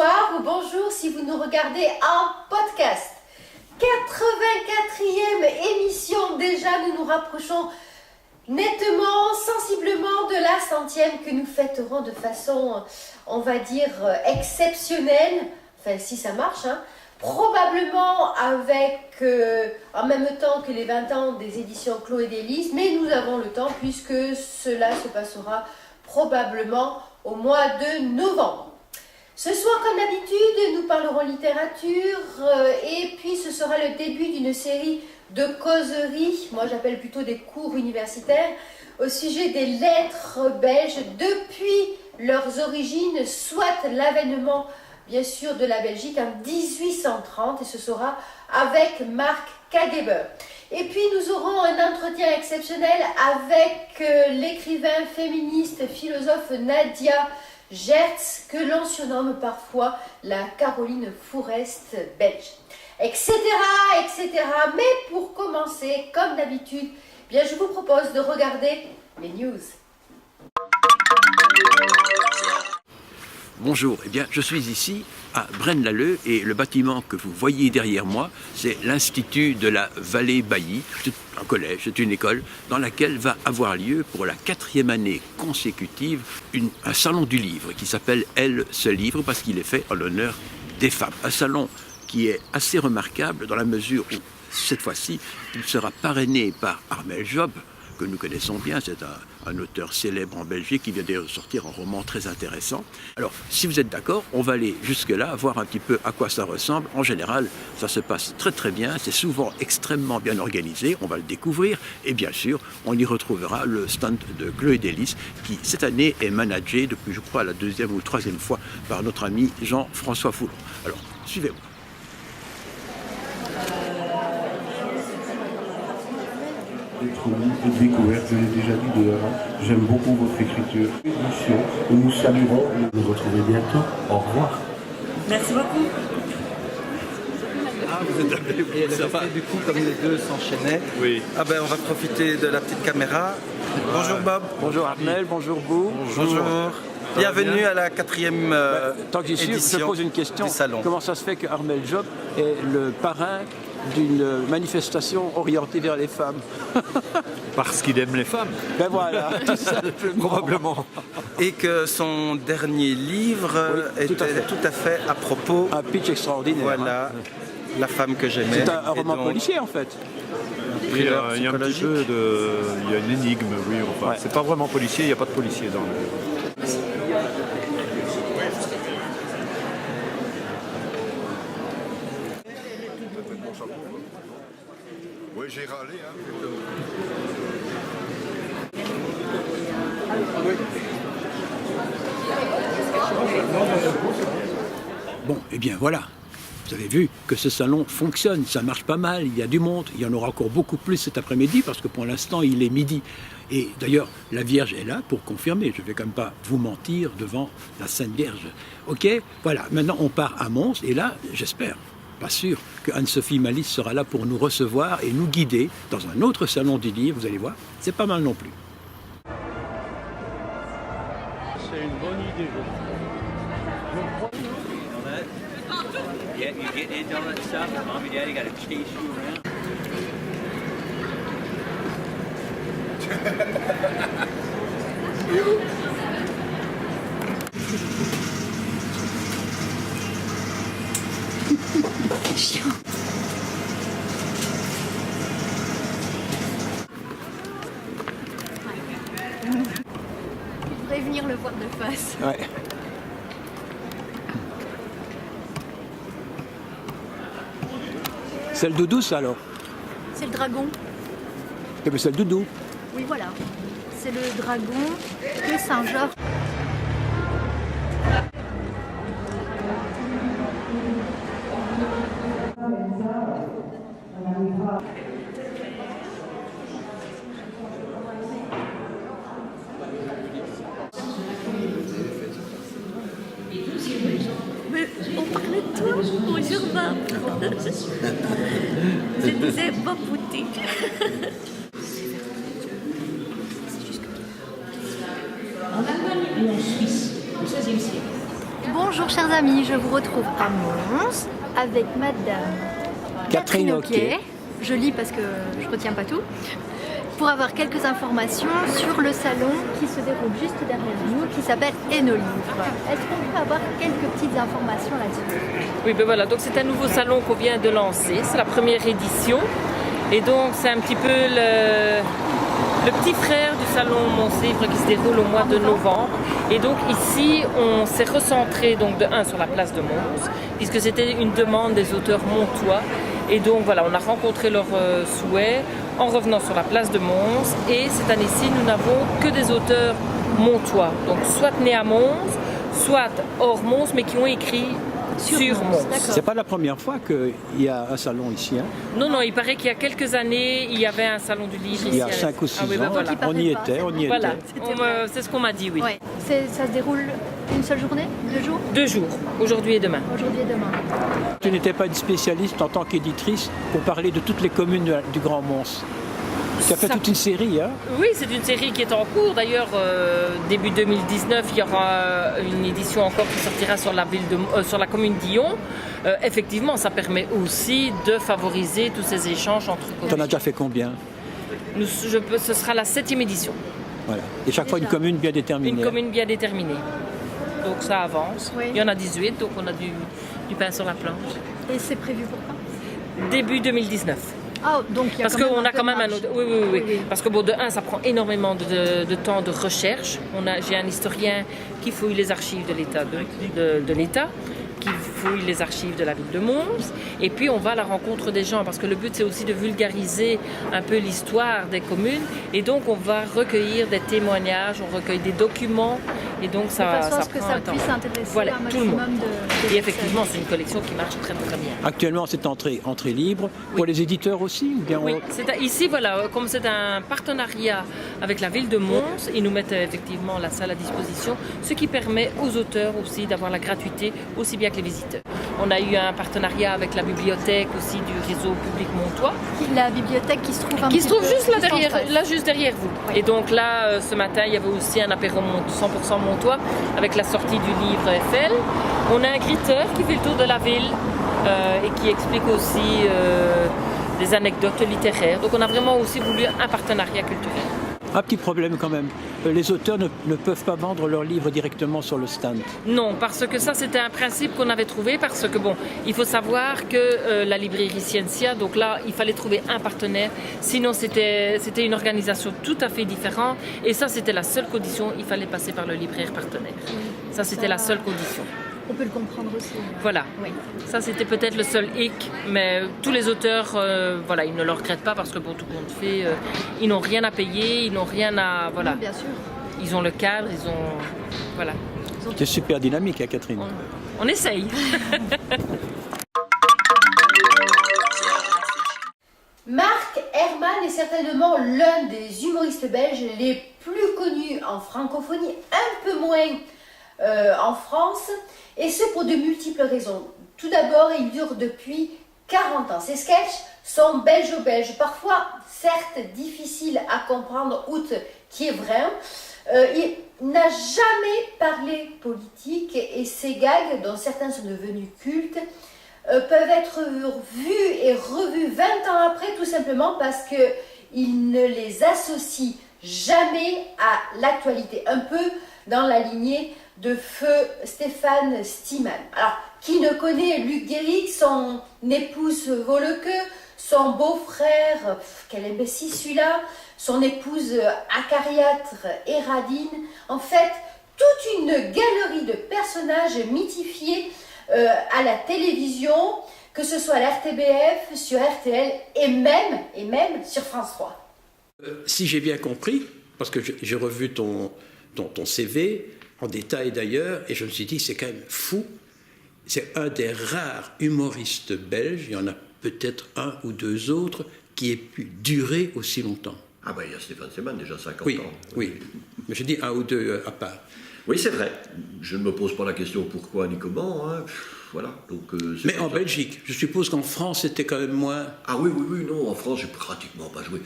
bonsoir ou bonjour si vous nous regardez en podcast. 84e émission déjà, nous nous rapprochons nettement, sensiblement de la 100e que nous fêterons de façon, on va dire, exceptionnelle. Enfin, si ça marche, hein. Probablement avec, en même temps que les 20 ans des éditions Chloé Délices, mais nous avons le temps puisque cela se passera probablement au mois de novembre. Ce soir, comme d'habitude, nous parlerons littérature et puis ce sera le début d'une série de causeries, moi j'appelle plutôt des cours universitaires, au sujet des lettres belges depuis leurs origines, soit l'avènement bien sûr de la Belgique en 1830 et ce sera avec Marc Kageber. Et puis nous aurons un entretien exceptionnel avec l'écrivain féministe philosophe Nadia Gertz, que l'on surnomme parfois la Caroline Fourest belge, etc., etc. Mais pour commencer, comme d'habitude, bien je vous propose de regarder les news. Bonjour, eh bien, je suis ici à Braine-l'Alleud et le bâtiment que vous voyez derrière moi, c'est l'Institut de la Vallée-Bailly. C'est un collège, c'est une école dans laquelle va avoir lieu pour la 4e année consécutive un salon du livre qui s'appelle Elle se livre parce qu'il est fait en l'honneur des femmes. Un salon qui est assez remarquable dans la mesure où, cette fois-ci, il sera parrainé par Armel Job, que nous connaissons bien, c'est un auteur célèbre en Belgique qui vient de sortir un roman très intéressant. Alors, si vous êtes d'accord, on va aller jusque-là, voir un petit peu à quoi ça ressemble. En général, ça se passe très très bien, c'est souvent extrêmement bien organisé, on va le découvrir, et bien sûr, on y retrouvera le stand de Chloé Délices, qui cette année est managé depuis, je crois, la 2e ou 3e fois par notre ami Jean-François Foulon. Alors, suivez-moi. De découverte, je l'ai déjà dit dehors. J'aime beaucoup votre écriture. Et nous saluerons et nous retrouver bientôt. Au revoir. Merci beaucoup. Ah, vous êtes appelé pour ça va. Du coup, comme les deux s'enchaînaient, oui. Ah ben, on va profiter de la petite caméra. Bonjour Bob. Bonjour Armel, bonjour Bou. Bonjour. Bienvenue à la 4e tant que j'y suis, édition je pose une question. du salon. Comment ça se fait que Armel Job est le parrain d'une manifestation orientée vers les femmes? Parce qu'il aime les femmes. Ben voilà, tout simplement. Probablement. Et que son dernier livre était tout à fait à propos. Un pitch extraordinaire. Voilà, la femme que j'aimais. C'est un roman donc, policier en fait. Il y a un petit peu de... Il y a une énigme, oui. Enfin, Ouais. c'est pas vraiment policier, il n'y a pas de policier dans le... Oui, j'ai râlé, hein. Bon, eh bien voilà. Vous avez vu que ce salon fonctionne, ça marche pas mal, il y a du monde, il y en aura encore beaucoup plus cet après-midi parce que pour l'instant il est midi. Et d'ailleurs, la Vierge est là pour confirmer, je ne vais quand même pas vous mentir devant la Sainte Vierge. Ok, voilà, maintenant on part à Mons et là, j'espère, pas sûr, que Anne-Sophie Malice sera là pour nous recevoir et nous guider dans un autre salon du livre, vous allez voir, c'est pas mal non plus. C'est une bonne idée. Yeah, you get into all that stuff, and mom and daddy gotta chase you around. Je voudrais venir le voir de face. Ouais. C'est le doudou ça alors? C'est le dragon. Eh bien, c'est le doudou. Oui, voilà. C'est le dragon que Saint-Georges. Mais on parlait de toi. Bonjour, Bob. Je disais Bob Boutique. En Allemagne et en Suisse, au XVIe siècle, Bonjour chers amis, je vous retrouve à Mons avec madame Catherine Oquet. Je lis parce que je ne retiens pas tout. Pour avoir quelques informations sur le salon qui se déroule juste derrière nous, qui s'appelle Enolivre. Est-ce qu'on peut avoir quelques petites informations là-dessus? Oui, ben voilà, donc c'est un nouveau salon qu'on vient de lancer, c'est la première édition. Et donc c'est un petit peu le petit frère du salon Mons-Livre qui se déroule au mois de novembre. Et donc ici, on s'est recentré donc de 1 sur la place de Mons, puisque c'était une demande des auteurs montois. Et donc voilà, on a rencontré leurs souhaits en revenant sur la place de Mons. Et cette année-ci, nous n'avons que des auteurs montois, donc soit nés à Mons, soit hors Mons, mais qui ont écrit sur Mons. C'est pas la première fois qu'il y a un salon ici. Hein? Non, non, il paraît qu'il y a quelques années, il y avait un salon du livre ici. Il y a 5 ou 6 ans, voilà. on y était. Voilà, c'est ce qu'on m'a dit, oui. Ouais. Ça se déroule une seule journée? 2 jours? 2 jours, aujourd'hui et demain. Aujourd'hui et demain. Tu n'étais pas une spécialiste en tant qu'éditrice pour parler de toutes les communes du Grand Mons. Tu as fait toute une série, hein? Oui, c'est une série qui est en cours. D'ailleurs, début 2019, il y aura une édition encore qui sortira sur la commune d'Yon. Effectivement, ça permet aussi de favoriser tous ces échanges entre communes. Tu en as déjà fait combien? Ce sera la 7e édition. Voilà. Et chaque fois une commune bien déterminée. Une commune bien déterminée. Donc ça avance. Oui. Il y en a 18, donc on a du pain sur la planche. Et c'est prévu pour quand? Début 2019. Ah, donc il y a parce qu'on a quand même un autre. Oui. Parce que bon, de 1, ça prend énormément de temps de recherche. J'ai un historien qui fouille les archives de l'État, de l'État, qui fouille les archives de la ville de Mons. Et puis on va à la rencontre des gens, parce que le but c'est aussi de vulgariser un peu l'histoire des communes. Et donc on va recueillir des témoignages, on recueille des documents. Et donc ça prend un temps. Puisse intéresser voilà, un tout le monde. maximum Et effectivement, c'est une collection qui marche très très bien. Actuellement, c'est entrée libre. Pour les éditeurs aussi ou bien Oui, ici, voilà, comme c'est un partenariat avec la ville de Mons, ils nous mettent effectivement la salle à disposition, ce qui permet aux auteurs aussi d'avoir la gratuité, aussi bien que les visiteurs. On a eu un partenariat avec la bibliothèque aussi du réseau public montois. La bibliothèque qui se trouve juste là juste derrière vous. Oui. Et donc là, ce matin, il y avait aussi un apéro 100% montois avec la sortie du livre Eiffel. On a un griteur qui fait le tour de la ville et qui explique aussi des anecdotes littéraires. Donc on a vraiment aussi voulu un partenariat culturel. Un petit problème quand même, les auteurs ne peuvent pas vendre leurs livres directement sur le stand. Non, parce que ça c'était un principe qu'on avait trouvé, parce que bon, il faut savoir que la librairie Scientia, donc là il fallait trouver un partenaire, sinon c'était une organisation tout à fait différente, et ça c'était la seule condition, il fallait passer par le libraire partenaire. Ça c'était la seule condition. On peut le comprendre aussi. Voilà, oui. Ça c'était peut-être le seul hic, mais tous les auteurs, voilà, ils ne le regrettent pas parce que pour tout compte fait, ils n'ont rien à payer, ils n'ont rien à... Voilà. Oui, bien sûr. Ils ont le cadre, ils ont... Voilà. C'est super dynamique, hein, Catherine. On essaye. Marc Herman est certainement l'un des humoristes belges les plus connus en francophonie, un peu moins en France, et ce pour de multiples raisons. Tout d'abord, il dure depuis 40 ans. Ses sketchs sont belgeo-belges, parfois certes difficiles à comprendre, outre qui est vrai. Il n'a jamais parlé politique et ses gags, dont certains sont devenus cultes, peuvent être vus et revus 20 ans après, tout simplement parce qu'il ne les associe jamais à l'actualité. Un peu dans la lignée de feu Stéphane Stiemann. Alors, qui ne connaît Luc Guéric, son épouse Voleke, son beau-frère, quel imbécile celui-là, son épouse acariâtre Héradine, en fait, toute une galerie de personnages mythifiés à la télévision, que ce soit à la RTBF, sur RTL et même sur France 3. Si j'ai bien compris, parce que j'ai revu ton CV en détail d'ailleurs, et je me suis dit, c'est quand même fou, c'est un des rares humoristes belges, il y en a peut-être un ou deux autres, qui aient pu durer aussi longtemps. Ah ben il y a Stéphane Stiemann, déjà 50 oui, ans. Oui, mais je dis un ou deux à part. Oui, c'est vrai. Je ne me pose pas la question pourquoi ni comment. Hein. Voilà. Donc, mais en Belgique, je suppose qu'en France, c'était quand même moins... Ah oui, non, en France, j'ai pratiquement pas joué.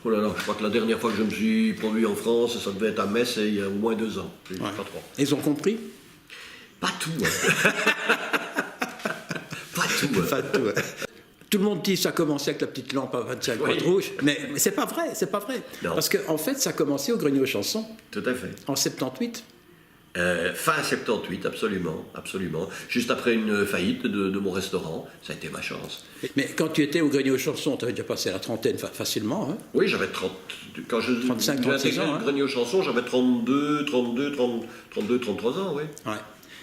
Oh là là, je crois que la dernière fois que je me suis produit en France, ça devait être à Metz, il y a au moins 2 ans. Ouais. Pas 3. Ils ont compris? Pas tout. Hein. Pas tout. Hein. Pas tout. Tout le monde dit que ça a commencé avec la petite lampe à 25 watts rouge, mais c'est pas vrai, c'est pas vrai. Non. Parce qu'en fait, ça a commencé au Grenier aux Chansons. Tout à fait. En 78. Fin 78, absolument, absolument. Juste après une faillite de mon restaurant, ça a été ma chance. Mais quand tu étais au Grenier aux Chansons, tu avais déjà passé la trentaine facilement, hein? Oui, j'avais 30... Quand je 35, 36 ans, le Grenier aux Chansons, j'avais 32, 33 ans, oui. Ouais.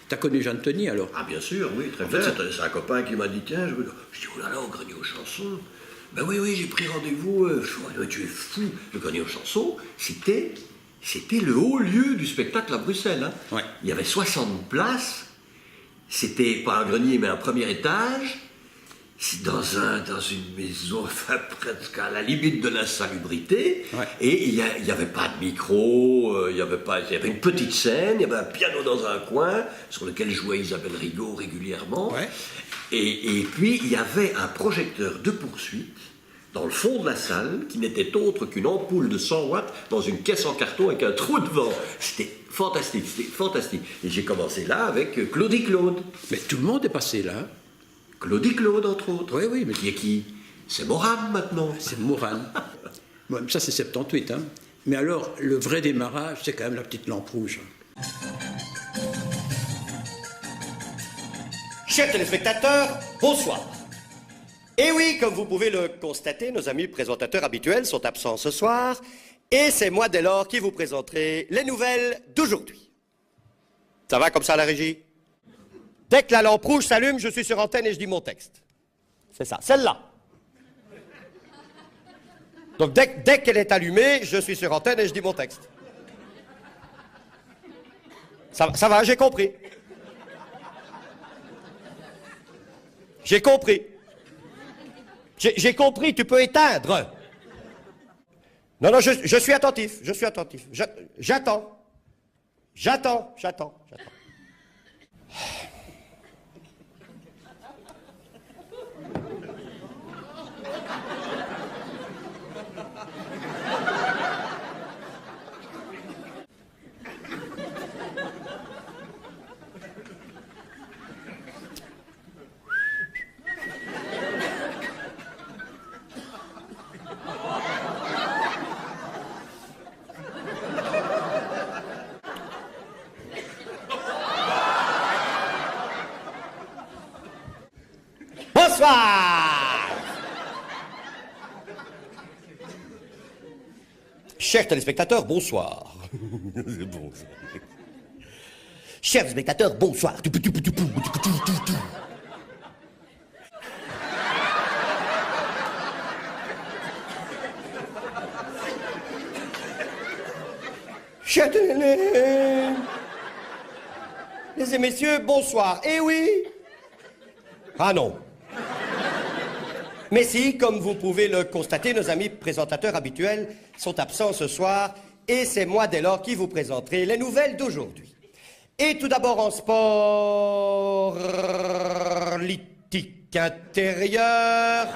T'as connu Jeanne Tony, alors? Ah, bien sûr, oui, très bien. C'est un copain qui m'a dit, tiens, je dis, oh là là, au Grenier aux Chansons. Ben oui, j'ai pris rendez-vous. Tu es fou. Le Grenier aux Chansons, c'était le haut lieu du spectacle à Bruxelles. Hein. Ouais. Il y avait 60 places. C'était pas un grenier, mais un premier étage. C'est dans une maison, enfin, presque à la limite de l'insalubrité. Ouais. Et il n'y avait pas de micro, il y avait une petite scène, il y avait un piano dans un coin, sur lequel jouait Isabelle Rigaud régulièrement. Ouais. Et puis, il y avait un projecteur de poursuite dans le fond de la salle, qui n'était autre qu'une ampoule de 100 watts dans une caisse en carton avec un trou devant. C'était fantastique, c'était fantastique. Et j'ai commencé là avec Claudie Claude. Mais tout le monde est passé là. Claudie Claude, entre autres. Oui, oui. Mais... Qui est qui? C'est Morane, maintenant. C'est Morane. Bon, ça, c'est 78. Hein. Mais alors, le vrai démarrage, c'est quand même la petite lampe rouge. Chers téléspectateurs, bonsoir. Et oui, comme vous pouvez le constater, nos amis présentateurs habituels sont absents ce soir, et c'est moi dès lors qui vous présenterai les nouvelles d'aujourd'hui. Ça va comme ça, la régie? Dès que la lampe rouge s'allume, je suis sur antenne et je dis mon texte. C'est ça, celle-là. Donc dès qu'elle est allumée, je suis sur antenne et je dis mon texte. Ça va, j'ai compris. J'ai compris. J'ai compris, tu peux éteindre. Non, je suis attentif, J'attends. Bonsoir. Chers téléspectateurs, bonsoir. Chers spectateurs, bonsoir. Chers les et messieurs, bonsoir. Eh oui. Ah non. Mais si, comme vous pouvez le constater, nos amis présentateurs habituels sont absents ce soir, et c'est moi dès lors qui vous présenterai les nouvelles d'aujourd'hui. Et tout d'abord en sport politique intérieur,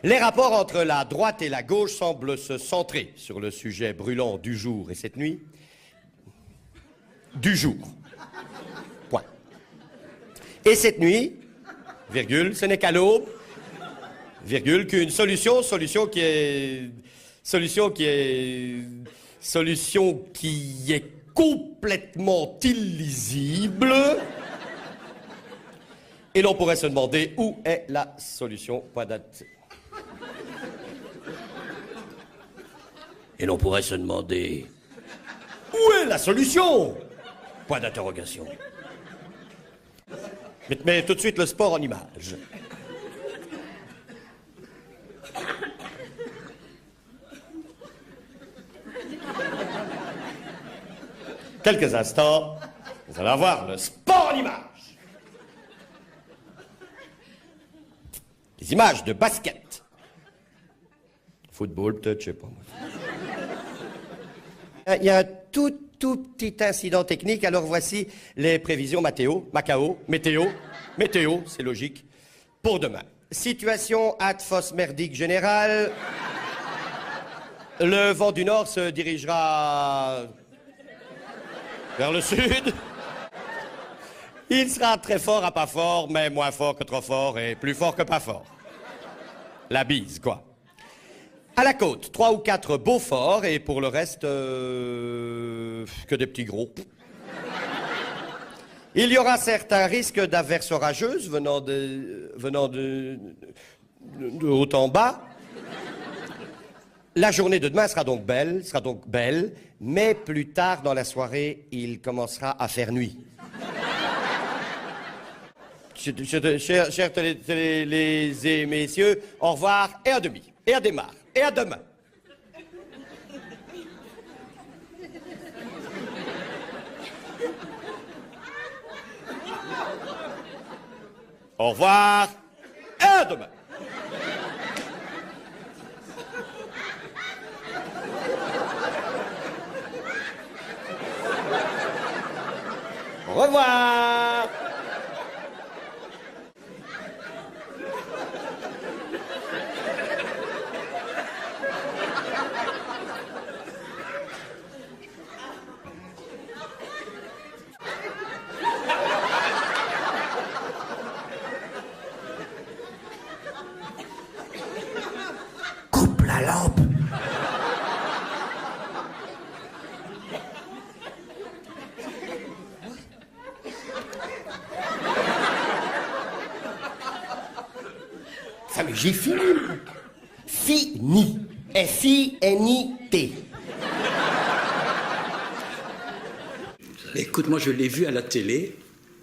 les rapports entre la droite et la gauche semblent se centrer sur le sujet brûlant du jour et cette nuit. Du jour. Point. Et cette nuit, virgule, ce n'est qu'à l'aube, virgule, qu'une solution qui est complètement illisible. Et l'on pourrait se demander où est la solution, point d'interrogation. Et l'on pourrait se demander où est la solution, point d'interrogation. Mais tout de suite le sport en images. Quelques instants, vous allez avoir le sport en images. Les images de basket. Football, peut-être, je sais pas. Il y a un tout petit incident technique, alors voici les prévisions météo, c'est logique, pour demain. Situation athos merdique générale. Le vent du nord se dirigera vers le sud. Il sera très fort à pas fort, mais moins fort que trop fort et plus fort que pas fort. La bise, quoi. À la côte, 3 ou 4 beaux forts et pour le reste, que des petits gros. Il y aura certes un risque d'averse orageuse venant de haut en bas. La journée de demain sera donc belle, mais plus tard dans la soirée, il commencera à faire nuit. Chers les et messieurs, au revoir et à demi, et à démarre, et à demain. Au revoir et à demain. Au revoir. Coupe la lampe. Ça, mais j'ai fini. Fini. F-I-N-I-T. Écoute, moi je l'ai vu à la télé,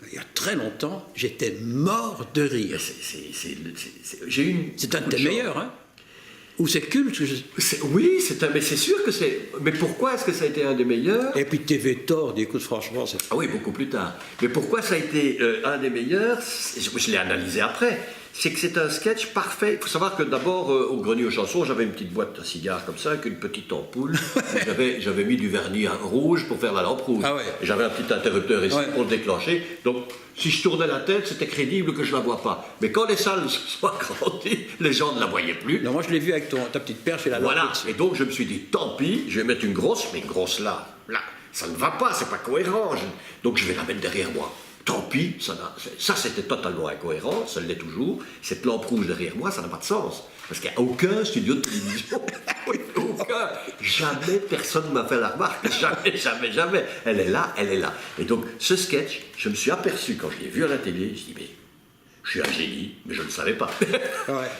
il y a très longtemps, j'étais mort de rire. C'est un de tes meilleurs, hein? Ou c'est culte? Oui, mais c'est sûr que c'est... Mais pourquoi est-ce que ça a été un des meilleurs? Et puis TV Tord, écoute, franchement, c'est... Ah oui, beaucoup plus tard. Mais pourquoi ça a été un des meilleurs? Je l'ai analysé après. C'est que c'est un sketch parfait. Il faut savoir que d'abord, au Grenier aux Chansons, j'avais une petite boîte à cigares comme ça, avec une petite ampoule. J'avais mis du vernis rouge pour faire la lampe rouge. Ah ouais. Et j'avais un petit interrupteur ici pour le déclencher. Donc, si je tournais la tête, c'était crédible que je ne la vois pas. Mais quand les salles sont agrandies, les gens ne la voyaient plus. Non, moi je l'ai vu avec ta petite perche et la lampe. Voilà. Et donc, je me suis dit, tant pis, je vais mettre une grosse, mais une grosse là. Là, ça ne va pas, c'est pas cohérent. Donc, je vais la mettre derrière moi. Tant pis, ça c'était totalement incohérent, ça l'est toujours. Cette lampe rouge derrière moi, ça n'a pas de sens. Parce qu'il n'y a aucun studio de télévision, aucun. Jamais personne ne m'a fait la remarque. Jamais. Elle est là. Et donc, ce sketch, je me suis aperçu quand je l'ai vu à la télé, je dis, mais je suis un génie, mais je ne le savais pas. Ouais.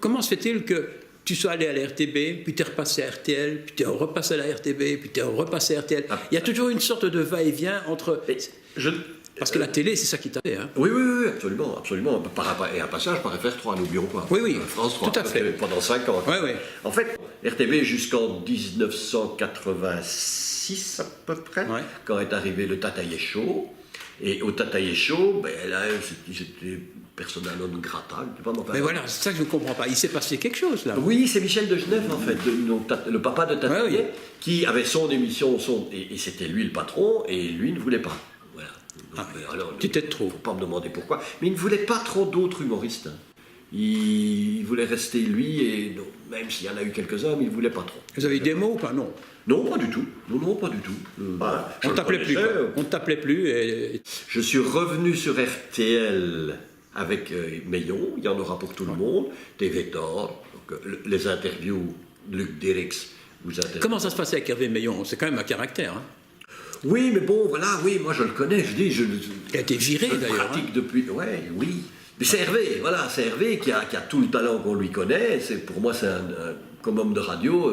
Comment se fait-il que tu sois allé à la RTB, puis tu es repassé à RTL, puis tu es repassé à la RTB, puis tu es repassé à RTL? Il y a toujours une sorte de va-et-vient entre... Parce que la télé, c'est ça qui t'a fait. Hein. Oui, absolument. Et un passage par FR3, n'oublions pas. Oui, France 3, tout à fait. Pendant 5 ans. Oui. En fait, RTB jusqu'en 1986 à peu près, quand est arrivé le Tataillé Show. Et au Tataillé Show, là, j'étais persona non grata. Mais voilà, c'est ça que je ne comprends pas. Il s'est passé quelque chose, là. Oui, c'est Michel de Genève, en fait, le papa de Tataillé, qui avait son émission, et c'était lui le patron, et lui ne voulait pas. Alors, peut-être trop. Il ne faut pas me demander pourquoi. Mais il ne voulait pas trop d'autres humoristes. Il voulait rester lui, et non, même s'il y en a eu quelques-uns, mais il ne voulait pas trop. Vous avez eu des mots ou pas? Non. Non, pas du tout. Non, pas du tout. On ne t'appelait plus. On ne t'appelait plus. Et... Je suis revenu sur RTL avec Meillon, il y en aura pour tout le monde, TV Tord, les interviews de Luc Derix. Comment ça se passait avec Hervé Meillon? C'est quand même un caractère. Hein. Oui, mais bon, voilà, moi je le connais, il a été viré d'ailleurs. Pratique depuis, oui. Mais c'est Hervé, c'est Hervé qui a tout le talent qu'on lui connaît. Pour moi, comme homme de radio,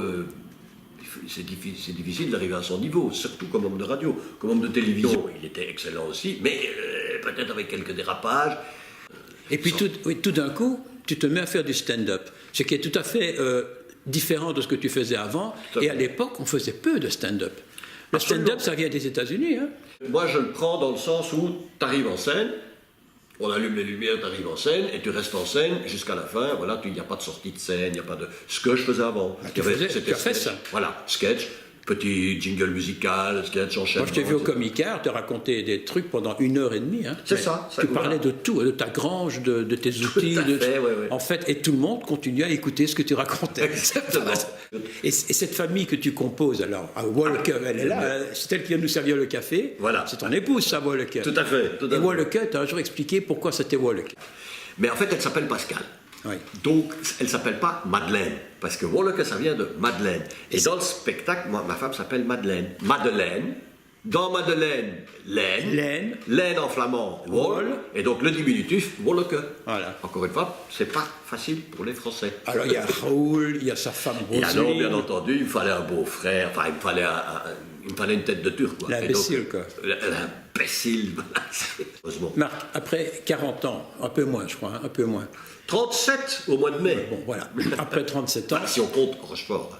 c'est difficile d'arriver à son niveau, surtout comme homme de radio. Comme homme de télévision, il était excellent aussi, mais peut-être avec quelques dérapages. Et puis tout d'un coup, tu te mets à faire du stand-up, ce qui est tout à fait différent de ce que tu faisais avant. Et à l'époque, on faisait peu de stand-up. Le stand-up, ça vient des États-Unis. Hein. Moi, je le prends dans le sens où tu arrives en scène, on allume les lumières, tu arrives en scène, et tu restes en scène jusqu'à la fin. Voilà, il n'y a pas de sortie de scène, il n'y a pas de... Ce que je faisais avant. Tu as fait ça. Voilà, sketch, petit jingle musical, ce qu'il y a de s'enchaîner. Moi, je t'ai vu au Comicard, te raconter des trucs pendant 1h30. Hein. C'est ça. Tu parlais de tout, de ta grange, de tes outils. Tout à fait, ouais. En fait, et tout le monde continuait à écouter ce que tu racontais. Exactement. Et cette famille que tu composes, alors, à Wolke, elle est là, c'est elle qui vient nous servir le café. Voilà. C'est ton épouse, ça, Wolke. Tout à fait. Et Wolke, tu as un jour expliqué pourquoi c'était Wolke. Mais en fait, elle s'appelle Pascal. Oui. Donc, elle ne s'appelle pas Madeleine, parce que Wolke, ça vient de Madeleine. Et dans le spectacle, ma femme s'appelle Madeleine. Madeleine, dans Madeleine, laine en flamand, Wol, et donc le diminutif, Wolke. Voilà. Encore une fois, c'est pas facile pour les Français. Alors, il y a Raoul, il y a sa femme Roselyne. Et alors, bien entendu, il me fallait un beau-frère, enfin, il me fallait une tête de turc, quoi. L'imbécile, quoi. L'imbécile, heureusement. Marc, après 40 ans, un peu moins, je crois, un peu moins. 37 au mois de mai. Bon, voilà. Après 37 ans. Enfin, si on compte Rochefort.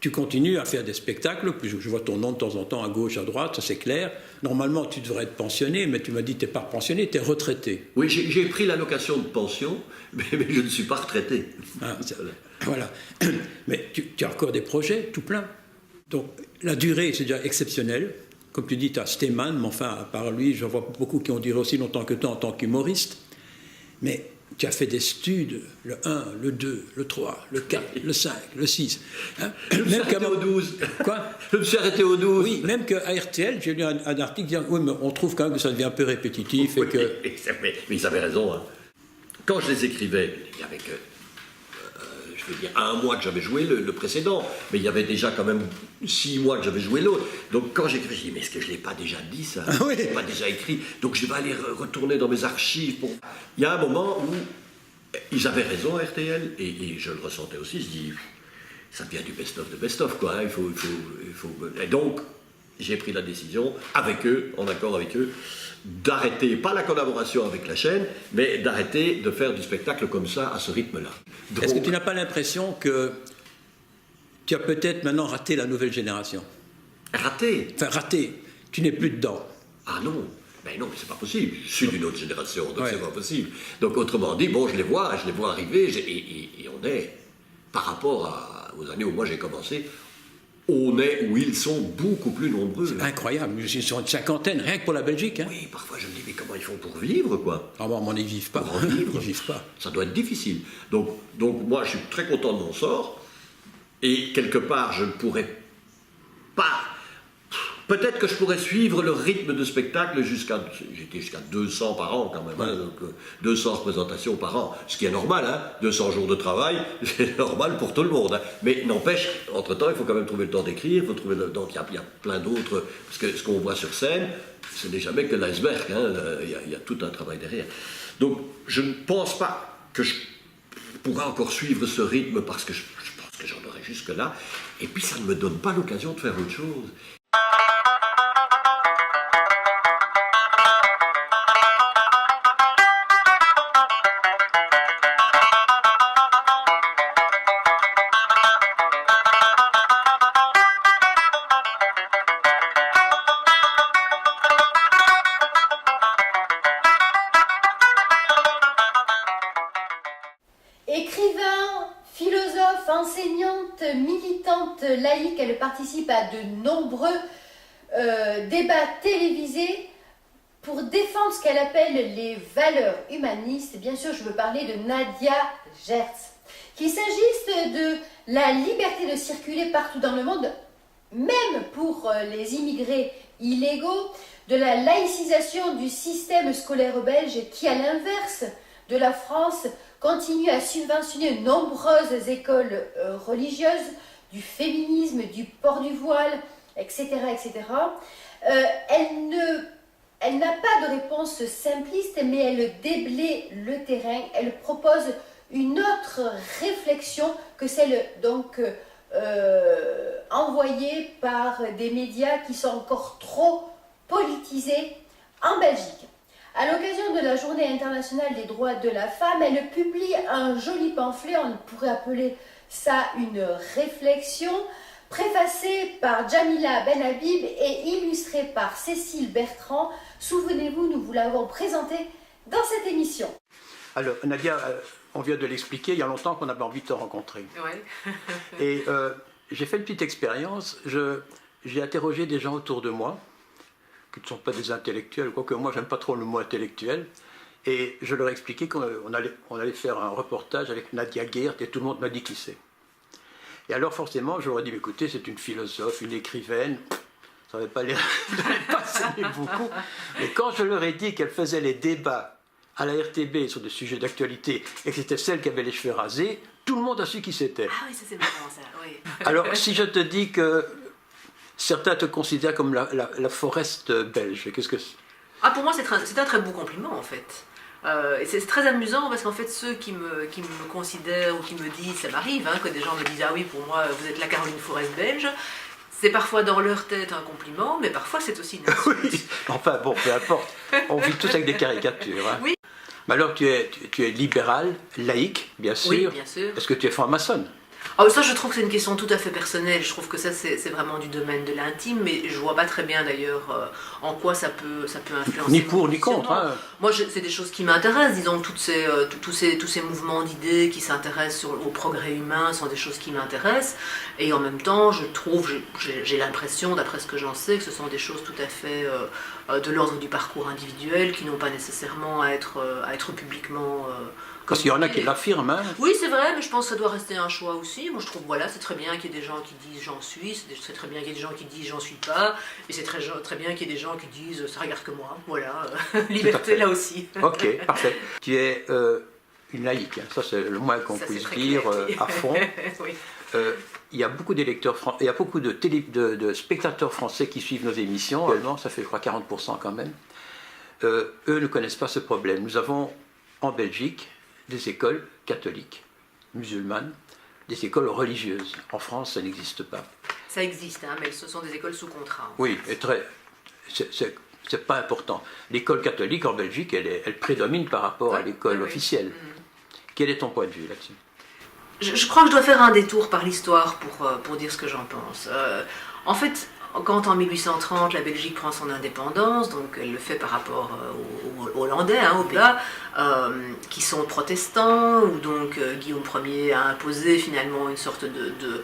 Tu continues à faire des spectacles, puis je vois ton nom de temps en temps à gauche, à droite, ça c'est clair. Normalement, tu devrais être pensionné, mais tu m'as dit que tu n'es pas pensionné, tu es retraité. Oui, j'ai pris l'allocation de pension, mais je ne suis pas retraité. Ah, voilà. Mais tu as encore des projets, tout plein. Donc, la durée, c'est déjà exceptionnel. Comme tu dis, tu as Stéman, mais enfin, à part lui, j'en vois beaucoup qui ont duré aussi longtemps que toi en tant qu'humoriste. Mais tu as fait des études, le 1, le 2, le 3, le 4, le 5, le 6. Hein? Je me suis arrêté au 12. Quoi? Je me suis arrêté au 12. Oui, même qu'à RTL, j'ai lu un article disant oui, mais on trouve quand même que ça devient un peu répétitif. Oui, et que... mais ils avaient raison. Hein. Quand je les écrivais, il y avait que, je veux dire, 1 mois que j'avais joué le précédent, mais il y avait déjà quand même 6 mois que j'avais joué l'autre. Donc quand j'écrivais, je dis, mais est-ce que je ne l'ai pas déjà dit ça? Ah, oui. Je ne l'ai pas déjà écrit. Donc je vais aller retourner dans mes archives. Il y a un moment où ils avaient raison, RTL, et je le ressentais aussi. Je dis, ça vient du best-of de best-of, quoi. Hein. Il faut... Et donc, j'ai pris la décision, avec eux, en accord avec eux, d'arrêter, pas la collaboration avec la chaîne, mais d'arrêter de faire du spectacle comme ça, à ce rythme-là. Donc... Est-ce que tu n'as pas l'impression que tu as peut-être maintenant raté la nouvelle génération? Raté? Enfin, raté. Tu n'es plus dedans. Ah non. Ben non, mais c'est pas possible. Je suis d'une autre génération, donc c'est pas possible. Donc autrement dit, bon, je les vois arriver, et on est, par rapport aux années où moi j'ai commencé, on est où ils sont beaucoup plus nombreux. Incroyable, ils sont une cinquantaine, rien que pour la Belgique. Hein. Oui, parfois je me dis, mais comment ils font pour vivre, quoi? Ah bon, ils vivent pas. Ils vivent pas. Ça doit être difficile. Donc moi, je suis très content de mon sort, et quelque part, je ne pourrais pas... Peut-être que je pourrais suivre le rythme de spectacle j'étais jusqu'à 200 par an quand même, hein, donc 200 représentations par an, ce qui est normal, hein, 200 jours de travail, c'est normal pour tout le monde. Hein. Mais n'empêche, entre-temps, il faut quand même trouver le temps d'écrire, donc il y a plein d'autres, parce que ce qu'on voit sur scène, ce n'est jamais que l'iceberg, hein, il y a tout un travail derrière. Donc je ne pense pas que je pourrais encore suivre ce rythme, parce que je pense que j'en aurai jusque-là, et puis ça ne me donne pas l'occasion de faire autre chose. Écrivain, philosophe, enseignante, militante laïque, elle participe à de nombreux débats télévisés pour défendre ce qu'elle appelle les valeurs humanistes. Bien sûr, je veux parler de Nadia Gertz. Qu'il s'agisse de la liberté de circuler partout dans le monde, même pour les immigrés illégaux, de la laïcisation du système scolaire belge qui, à l'inverse de la France, continue à subventionner de nombreuses écoles religieuses, du féminisme, du port du voile, etc. etc. Elle n'a pas de réponse simpliste, mais elle déblaye le terrain, elle propose une autre réflexion que celle donc envoyée par des médias qui sont encore trop politisés en Belgique. À l'occasion de la Journée internationale des droits de la femme, elle publie un joli pamphlet, on pourrait appeler ça une réflexion, préfacée par Jamila Benhabib et illustrée par Cécile Bertrand. Souvenez-vous, nous vous l'avons présenté dans cette émission. Alors, Nadia, on vient de l'expliquer, il y a longtemps qu'on avait envie de te rencontrer. Ouais. Et j'ai fait une petite expérience. J'ai interrogé des gens autour de moi, qui ne sont pas des intellectuels, quoique moi, j'aime pas trop le mot intellectuel. Et je leur ai expliqué qu'on allait faire un reportage avec Nadia Geert, et tout le monde m'a dit qui c'est. Et alors, forcément, je leur ai dit, écoutez, c'est une philosophe, une écrivaine, ça ne va pas les passionner beaucoup. Mais quand je leur ai dit qu'elle faisait les débats à la RTB sur des sujets d'actualité, et que c'était celle qui avait les cheveux rasés, tout le monde a su qui c'était. Ah oui, ça c'est marrant, ça, oui. Alors, si je te dis que certains te considèrent comme la Forest belge, qu'est-ce que c'est? Ah, pour moi, c'est un très beau compliment, en fait. Et c'est très amusant parce qu'en fait, ceux qui me considèrent ou qui me disent, ça m'arrive, hein, que des gens me disent « Ah oui, pour moi, vous êtes la Caroline Forest belge », c'est parfois dans leur tête un compliment, mais parfois c'est aussi une insulte. Oui, enfin bon, peu importe. On vit tous avec des caricatures. Hein. Oui. Mais alors, tu es libéral, laïque, bien sûr. Oui, bien sûr. Est-ce que tu es franc-maçonne? Oh, ça, je trouve que c'est une question tout à fait personnelle. Je trouve que ça, c'est vraiment du domaine de l'intime, mais je vois pas très bien d'ailleurs en quoi ça peut influencer. Ni pour ni contre. Hein. Moi, c'est des choses qui m'intéressent. Disons, tous ces mouvements d'idées qui s'intéressent au progrès humain sont des choses qui m'intéressent. Et en même temps, je trouve, j'ai l'impression, d'après ce que j'en sais, que ce sont des choses tout à fait de l'ordre du parcours individuel, qui n'ont pas nécessairement à être publiquement. Parce qu'il y en a qui l'affirment. Hein. Oui, c'est vrai, mais je pense que ça doit rester un choix aussi. Moi, je trouve, voilà, c'est très bien qu'il y ait des gens qui disent j'en suis, c'est très bien qu'il y ait des gens qui disent j'en suis pas, et c'est très bien qu'il y ait des gens qui disent ça regarde que moi. Voilà, liberté là aussi. Ok, parfait. Tu es une laïque, hein. Ça c'est le moins qu'on puisse dire à fond. Oui. Il y a beaucoup d'électeurs, il y a beaucoup de spectateurs français qui suivent nos émissions. Actuellement, ça fait je crois 40% quand même. Eux ne connaissent pas ce problème. Nous avons en Belgique des écoles catholiques, musulmanes, des écoles religieuses. En France, ça n'existe pas. Ça existe, hein, mais ce sont des écoles sous contrat. Oui, et c'est pas important. L'école catholique en Belgique, elle prédomine par rapport à l'école officielle. Quel est ton point de vue là-dessus? Je crois que je dois faire un détour par l'histoire pour dire ce que j'en pense. En fait, quand en 1830 la Belgique prend son indépendance, donc elle le fait par rapport aux Hollandais, hein, aux Pays-Bas, qui sont protestants, où donc Guillaume Ier a imposé finalement une sorte de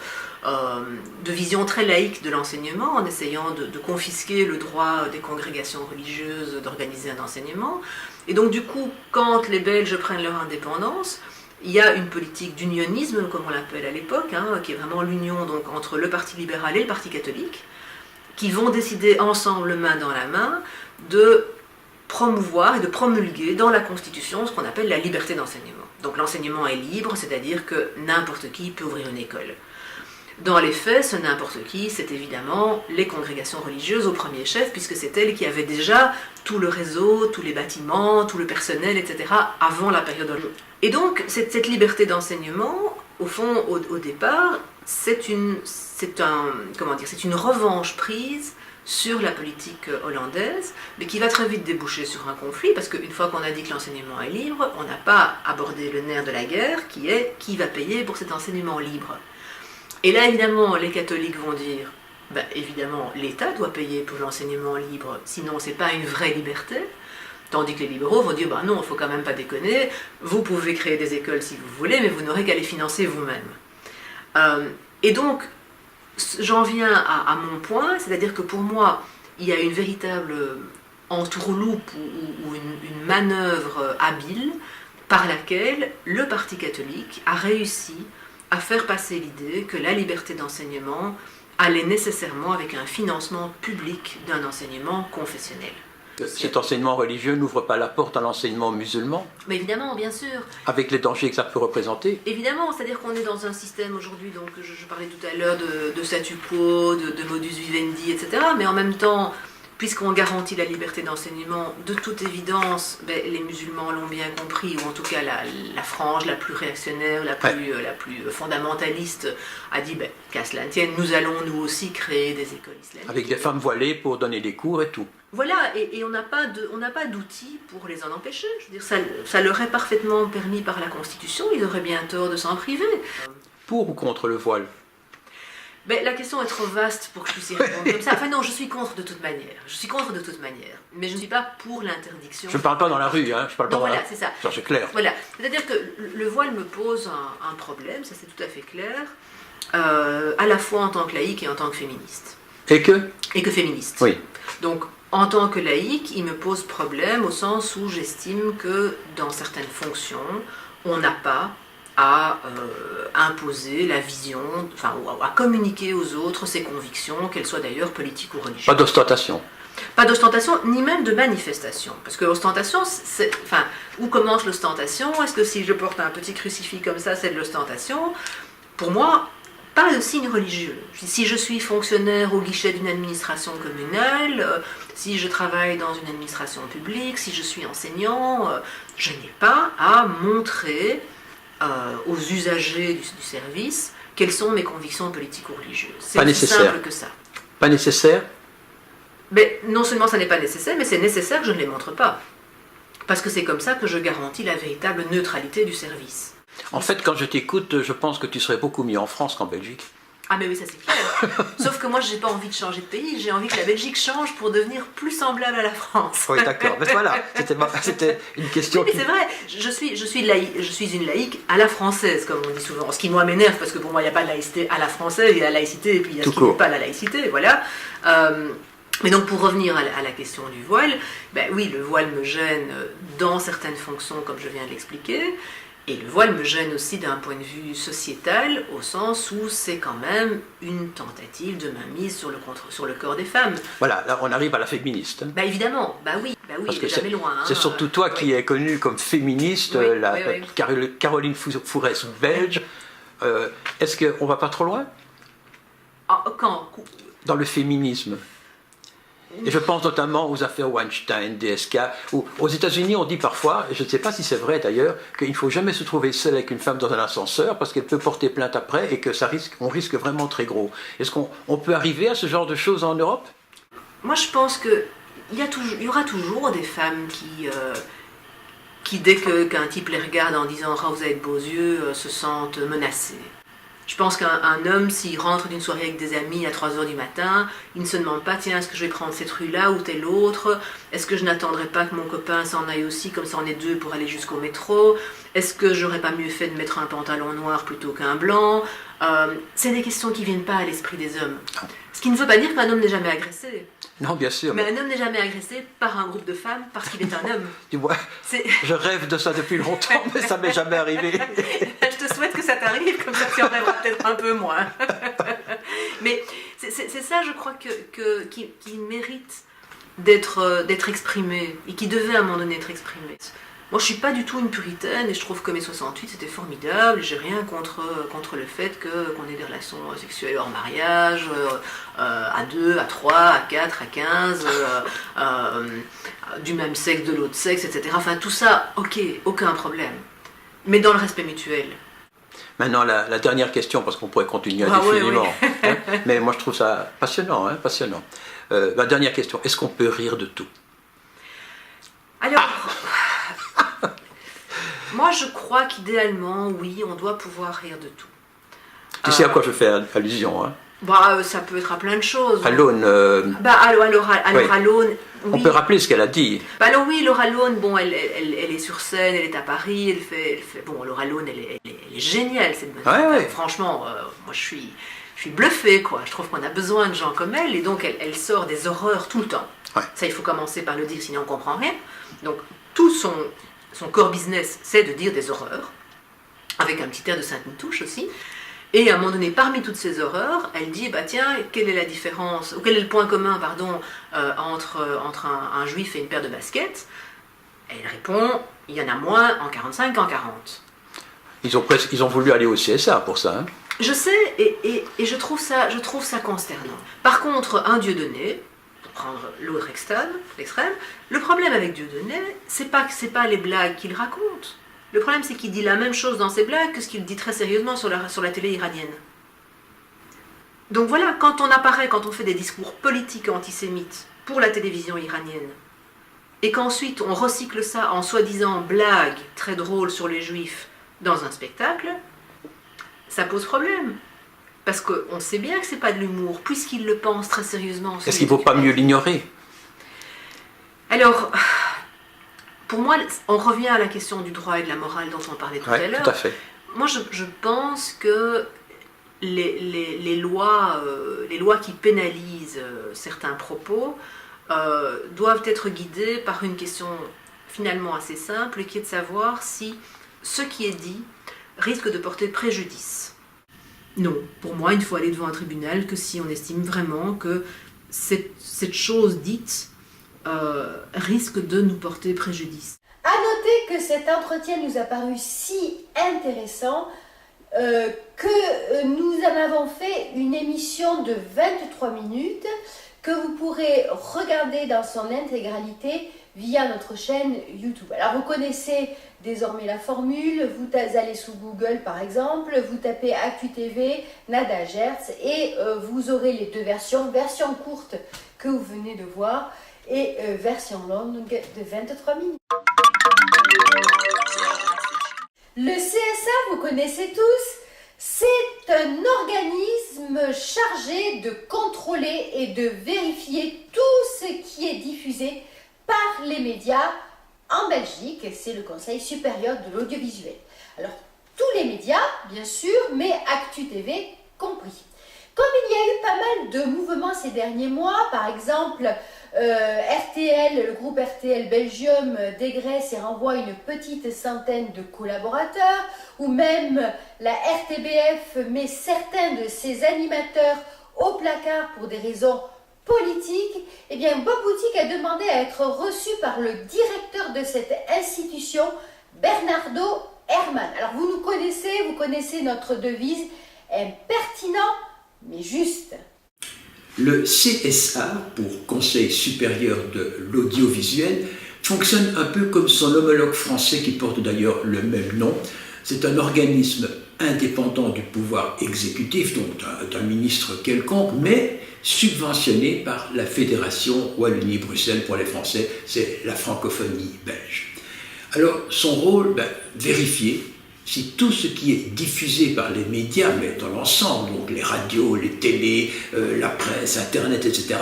vision très laïque de l'enseignement, en essayant de confisquer le droit des congrégations religieuses d'organiser un enseignement. Et donc du coup, quand les Belges prennent leur indépendance, il y a une politique d'unionisme, comme on l'appelle à l'époque, hein, qui est vraiment l'union donc entre le Parti libéral et le Parti catholique, qui vont décider ensemble, main dans la main, de promouvoir et de promulguer dans la Constitution ce qu'on appelle la liberté d'enseignement. Donc l'enseignement est libre, c'est-à-dire que n'importe qui peut ouvrir une école. Dans les faits, ce n'importe qui, c'est évidemment les congrégations religieuses au premier chef, puisque c'est elles qui avaient déjà tout le réseau, tous les bâtiments, tout le personnel, etc., avant la période religieuse. Et donc, cette liberté d'enseignement, au fond, au départ, c'est une revanche prise sur la politique hollandaise, mais qui va très vite déboucher sur un conflit, parce qu'une fois qu'on a dit que l'enseignement est libre, on n'a pas abordé le nerf de la guerre, qui est qui va payer pour cet enseignement libre. Et là, évidemment, les catholiques vont dire, ben, évidemment, l'État doit payer pour l'enseignement libre, sinon c'est pas une vraie liberté. Tandis que les libéraux vont dire, ben non, il ne faut quand même pas déconner, vous pouvez créer des écoles si vous voulez, mais vous n'aurez qu'à les financer vous-même. Et donc, j'en viens à mon point, c'est-à-dire que pour moi, il y a une véritable entourloupe ou une manœuvre habile par laquelle le Parti catholique a réussi à faire passer l'idée que la liberté d'enseignement allait nécessairement avec un financement public d'un enseignement confessionnel. Cet enseignement religieux n'ouvre pas la porte à l'enseignement musulman? Mais évidemment, bien sûr. Avec les dangers que ça peut représenter? Évidemment, c'est-à-dire qu'on est dans un système aujourd'hui, donc je parlais tout à l'heure de statu quo, de modus vivendi, etc. Mais en même temps, puisqu'on garantit la liberté d'enseignement, de toute évidence, les musulmans l'ont bien compris, ou en tout cas la frange la plus réactionnaire, la plus fondamentaliste, a dit, qu'à cela ne tienne, nous allons nous aussi créer des écoles islamiques. Avec des femmes voilées pour donner des cours et tout. Voilà, et on n'a pas d'outils pour les en empêcher. Je veux dire, ça leur est parfaitement permis par la Constitution, ils auraient bien tort de s'en priver. Pour ou contre le voile? La question est trop vaste pour que je puisse y répondre comme ça. Enfin non, je suis contre de toute manière. Je suis contre de toute manière. Mais je ne suis pas pour l'interdiction. Je ne parle pas dans la rue, hein. Je parle pas dans voilà, c'est ça. C'est clair. Voilà. C'est-à-dire que le voile me pose un problème, ça c'est tout à fait clair. à la fois en tant que laïque et en tant que féministe. Et que féministe. Oui. Donc, en tant que laïque, il me pose problème au sens où j'estime que dans certaines fonctions, on n'a pas à imposer la vision, enfin, ou à communiquer aux autres ses convictions, qu'elles soient d'ailleurs politiques ou religieuses. Pas d'ostentation. Pas d'ostentation, ni même de manifestation. Parce que l'ostentation, enfin, où commence l'ostentation? Est-ce que si je porte un petit crucifix comme ça, c'est de l'ostentation? Pour moi, pas de signe religieux. Si je suis fonctionnaire au guichet d'une administration communale, si je travaille dans une administration publique, si je suis enseignant, je n'ai pas à montrer aux usagers du service quelles sont mes convictions politiques ou religieuses. C'est aussi simple que ça. Pas nécessaire? Mais non seulement ça n'est pas nécessaire, mais c'est nécessaire que je ne les montre pas. Parce que c'est comme ça que je garantis la véritable neutralité du service. En fait, quand je t'écoute, je pense que tu serais beaucoup mieux en France qu'en Belgique. Ah mais oui, ça c'est clair. Sauf que moi, j'ai pas envie de changer de pays, j'ai envie que la Belgique change pour devenir plus semblable à la France. Oui, d'accord. Mais voilà, c'était une question. Oui, mais c'est vrai, je suis une laïque à la française, comme on dit souvent. Ce qui moi m'énerve, parce que pour moi, il n'y a pas de laïcité à la française, il y a la laïcité, et puis il y a ce qui n'est pas la laïcité, voilà. Mais donc pour revenir à la question du voile, ben oui, le voile me gêne dans certaines fonctions, comme je viens de l'expliquer. Et le voile me gêne aussi d'un point de vue sociétal, au sens où c'est quand même une tentative de mainmise sur le corps des femmes. Voilà, là on arrive à la féministe. Bah évidemment, bah oui, parce que jamais loin. C'est surtout toi qui es connue comme féministe, Caroline Fourès belge. Est-ce qu'on va pas trop loin? Quand? Dans le féminisme. Et je pense notamment aux affaires Weinstein, DSK, où aux États-Unis on dit parfois, et je ne sais pas si c'est vrai d'ailleurs, qu'il ne faut jamais se trouver seul avec une femme dans un ascenseur parce qu'elle peut porter plainte après et que on risque vraiment très gros. Est-ce qu'on peut arriver à ce genre de choses en Europe? Moi je pense qu'il y aura toujours des femmes qui dès qu'un type les regarde en disant « Ah, vous avez de beaux yeux », se sentent menacées. Je pense qu'un homme, s'il rentre d'une soirée avec des amis à 3h du matin, il ne se demande pas, tiens, est-ce que je vais prendre cette rue-là ou telle autre? Est-ce que je n'attendrai pas que mon copain s'en aille aussi, comme ça on est deux pour aller jusqu'au métro? Est-ce que j'aurais pas mieux fait de mettre un pantalon noir plutôt qu'un blanc? C'est des questions qui ne viennent pas à l'esprit des hommes. Ce qui ne veut pas dire qu'un homme n'est jamais agressé. Non, bien sûr. Mais un homme n'est jamais agressé par un groupe de femmes parce qu'il est un homme. Tu vois, je rêve de ça depuis longtemps, mais ça m'est jamais arrivé. Je te souhaite que ça t'arrive, comme ça tu en rêveras peut-être un peu moins. Mais c'est ça, je crois, qui mérite d'être exprimé et qui devait à un moment donné être exprimé. Moi, je suis pas du tout une puritaine et je trouve que mai 68 c'était formidable. J'ai rien contre le fait qu'on ait des relations sexuelles hors mariage, à 2, à 3, à 4, à 15, du même sexe, de l'autre sexe, etc. Enfin, tout ça, ok, aucun problème. Mais dans le respect mutuel. Maintenant, la dernière question, parce qu'on pourrait continuer indéfiniment. Oui. Hein, mais moi, je trouve ça passionnant. Hein, passionnant. La dernière question, est-ce qu'on peut rire de tout? Alors, moi, je crois qu'idéalement, oui, on doit pouvoir rire de tout. Tu sais à quoi je fais allusion, hein? Ça peut être à plein de choses. À l'aune. Alors à l'aune. Oui. On peut rappeler ce qu'elle a dit. Alors oui, Laura Lone, bon, elle est sur scène, elle est à Paris, elle fait bon, Laura Lone, elle est géniale, cette bonne femme. Ouais. Franchement, moi je suis bluffée, quoi. Je trouve qu'on a besoin de gens comme elle, et donc elle sort des horreurs tout le temps. Ouais. Ça, il faut commencer par le dire, sinon on comprend rien. Donc tout son core business, c'est de dire des horreurs, avec un petit air de Sainte-Nitouche aussi. Et à un moment donné, parmi toutes ces horreurs, elle dit, bah tiens, quelle est la différence, ou quel est le point commun, pardon, entre un juif et une paire de baskets? Elle répond, il y en a moins en 45 qu'en 40. Ils ont voulu aller au CSA pour ça. Hein. Je sais, et je trouve ça consternant. Par contre, un Dieudonné, pour prendre l'autre extrême, le problème avec Dieudonné, c'est pas les blagues qu'il raconte. Le problème, c'est qu'il dit la même chose dans ses blagues que ce qu'il dit très sérieusement sur la télé iranienne. Donc voilà, quand on fait des discours politiques antisémites pour la télévision iranienne, et qu'ensuite on recycle ça en soi-disant blagues très drôles sur les juifs dans un spectacle, ça pose problème. Parce qu'on sait bien que c'est pas de l'humour, puisqu'il le pense très sérieusement. Est-ce qu'il ne vaut pas mieux l'ignorer? Alors, pour moi, on revient à la question du droit et de la morale dont on parlait tout à l'heure. Tout à fait. Moi, je pense que les lois qui pénalisent certains propos doivent être guidées par une question finalement assez simple, qui est de savoir si ce qui est dit risque de porter préjudice. Non, pour moi, il ne faut aller devant un tribunal que si on estime vraiment que cette chose dite risque de nous porter préjudice. À noter que cet entretien nous a paru si intéressant que nous en avons fait une émission de 23 minutes que vous pourrez regarder dans son intégralité via notre chaîne YouTube. Alors vous connaissez désormais la formule, vous allez sous Google par exemple, vous tapez Actu TV, Nada Gertz et vous aurez les deux versions, version courte que vous venez de voir et version longue de 23 minutes. Le CSA, vous connaissez tous, c'est un organisme chargé de contrôler et de vérifier tout ce qui est diffusé par les médias en Belgique. C'est le Conseil supérieur de l'audiovisuel. Alors, tous les médias, bien sûr, mais Actu TV compris. Comme il y a eu pas mal de mouvements ces derniers mois, par exemple, RTL, le groupe RTL Belgium dégraisse et renvoie une petite centaine de collaborateurs, ou même la RTBF met certains de ses animateurs au placard pour des raisons politiques, eh bien Bob Boutique a demandé à être reçu par le directeur de cette institution, Bernardo Herrmann. Alors vous connaissez notre devise, impertinent mais juste. Le CSA, pour Conseil supérieur de l'audiovisuel, fonctionne un peu comme son homologue français qui porte d'ailleurs le même nom. C'est un organisme indépendant du pouvoir exécutif, donc d'un ministre quelconque, mais subventionné par la Fédération Wallonie-Bruxelles pour les Français, c'est la francophonie belge. Alors son rôle, vérifier si tout ce qui est diffusé par les médias, mais dans l'ensemble, donc les radios, les télés, la presse, Internet, etc.,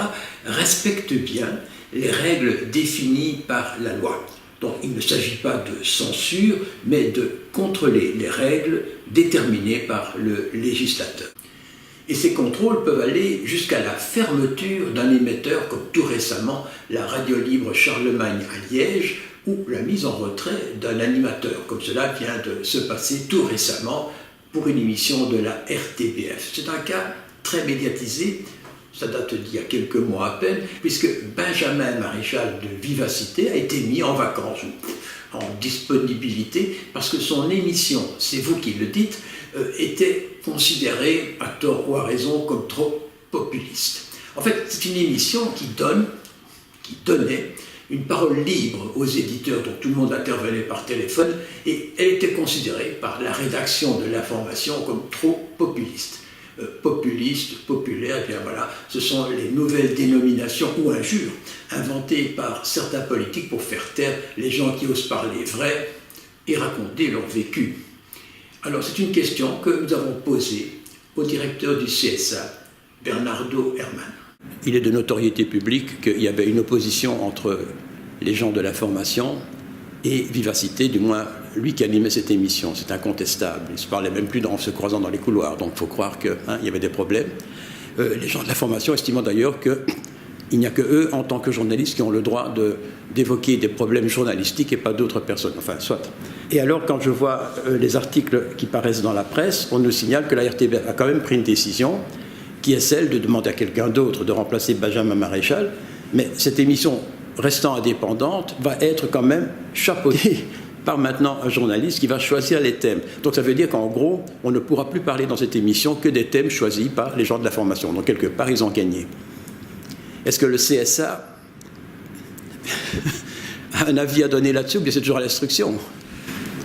respecte bien les règles définies par la loi. Donc il ne s'agit pas de censure, mais de contrôler les règles déterminées par le législateur. Et ces contrôles peuvent aller jusqu'à la fermeture d'un émetteur, comme tout récemment la radio libre Charlemagne à Liège, ou la mise en retrait d'un animateur, comme cela vient de se passer tout récemment pour une émission de la RTBF. C'est un cas très médiatisé, ça date d'il y a quelques mois à peine, puisque Benjamin Maréchal de Vivacité a été mis en vacances, en disponibilité, parce que son émission, c'est vous qui le dites, était considérée, à tort ou à raison, comme trop populiste. En fait, c'est une émission qui donnait une parole libre aux éditeurs, dont tout le monde intervenait par téléphone, et elle était considérée par la rédaction de l'information comme trop populiste. Populiste, populaire, et bien voilà, ce sont les nouvelles dénominations ou injures inventées par certains politiques pour faire taire les gens qui osent parler vrai et raconter leur vécu. Alors c'est une question que nous avons posée au directeur du CSA, Bernardo Herrmann. Il est de notoriété publique qu'il y avait une opposition entre les gens de l'information et Vivacité, du moins lui qui animait cette émission. C'est incontestable. Ils ne se parlaient même plus en se croisant dans les couloirs. Donc il faut croire qu'il y avait des problèmes. Les gens de l'information estimant d'ailleurs qu'il n'y a que eux, en tant que journalistes, qui ont le droit d'évoquer des problèmes journalistiques et pas d'autres personnes. Enfin, soit. Et alors, quand je vois les articles qui paraissent dans la presse, on nous signale que la RTBF a quand même pris une décision qui est celle de demander à quelqu'un d'autre de remplacer Benjamin Maréchal, mais cette émission restant indépendante va être quand même chapeautée par maintenant un journaliste qui va choisir les thèmes. Donc ça veut dire qu'en gros, on ne pourra plus parler dans cette émission que des thèmes choisis par les gens de l'information. Donc quelque part, ils ont gagné. Est-ce que le CSA a un avis à donner là-dessus ou bien c'est toujours à l'instruction?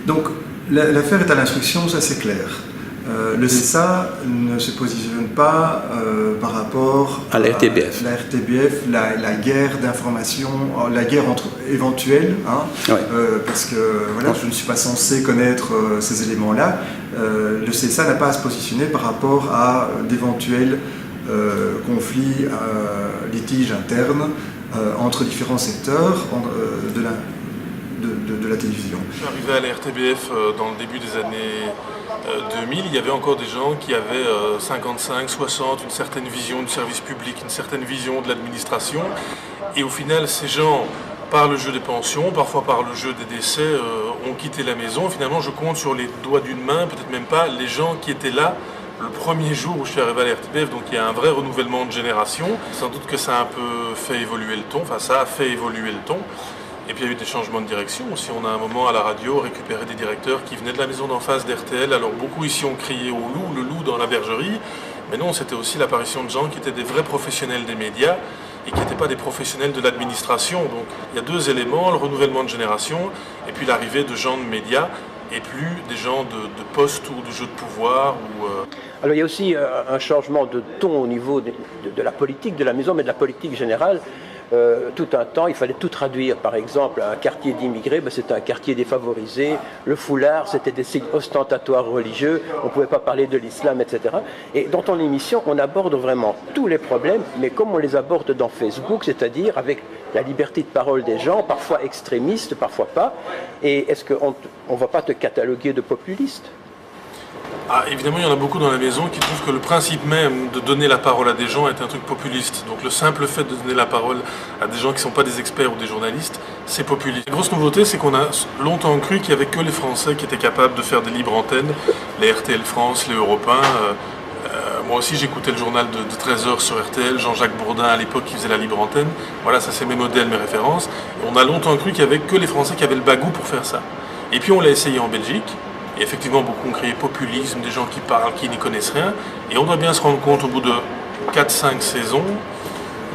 Donc l'affaire est à l'instruction, ça c'est clair. Le CSA ne se positionne pas par rapport à la RTBF. La guerre d'information, la guerre éventuelle, parce que voilà, je ne suis pas censé connaître ces éléments-là. Le CSA n'a pas à se positionner par rapport à d'éventuels conflits, litiges internes entre différents secteurs de la télévision. Je suis arrivé à la RTBF dans le début des années 2000, il y avait encore des gens qui avaient 55, 60, une certaine vision du service public, une certaine vision de l'administration. Et au final, ces gens, par le jeu des pensions, parfois par le jeu des décès, ont quitté la maison. Finalement, je compte sur les doigts d'une main, peut-être même pas, les gens qui étaient là le premier jour où je suis arrivé à la RTBF. Donc il y a un vrai renouvellement de génération. Sans doute que ça a un peu fait évoluer le ton, enfin ça a fait évoluer le ton. Et puis il y a eu des changements de direction aussi. On a un moment à la radio récupéré des directeurs qui venaient de la maison d'en face d'RTL. Alors beaucoup ici ont crié au loup, le loup dans la bergerie. Mais non, c'était aussi l'apparition de gens qui étaient des vrais professionnels des médias et qui n'étaient pas des professionnels de l'administration. Donc il y a deux éléments, le renouvellement de génération et puis l'arrivée de gens de médias et plus des gens de postes ou de jeux de pouvoir. Alors il y a aussi un changement de ton au niveau de la politique de la maison, mais de la politique générale. Tout un temps, il fallait tout traduire. Par exemple, un quartier d'immigrés, c'était un quartier défavorisé. Le foulard, c'était des signes ostentatoires religieux. On ne pouvait pas parler de l'islam, etc. Et dans ton émission, on aborde vraiment tous les problèmes, mais comme on les aborde dans Facebook, c'est-à-dire avec la liberté de parole des gens, parfois extrémistes, parfois pas. Et est-ce qu'on ne va pas te cataloguer de populiste ? Évidemment, il y en a beaucoup dans la maison qui trouvent que le principe même de donner la parole à des gens est un truc populiste. Donc le simple fait de donner la parole à des gens qui ne sont pas des experts ou des journalistes, c'est populiste. La grosse nouveauté, c'est qu'on a longtemps cru qu'il n'y avait que les Français qui étaient capables de faire des libres antennes, les RTL France, les Europe 1. Moi aussi, j'écoutais le journal de 13h sur RTL, Jean-Jacques Bourdin à l'époque qui faisait la libre antenne. Voilà, ça c'est mes modèles, mes références. Et on a longtemps cru qu'il n'y avait que les Français qui avaient le bagou pour faire ça. Et puis on l'a essayé en Belgique. Et effectivement, beaucoup ont crié populisme, des gens qui parlent, qui n'y connaissent rien. Et on doit bien se rendre compte au bout de 4-5 saisons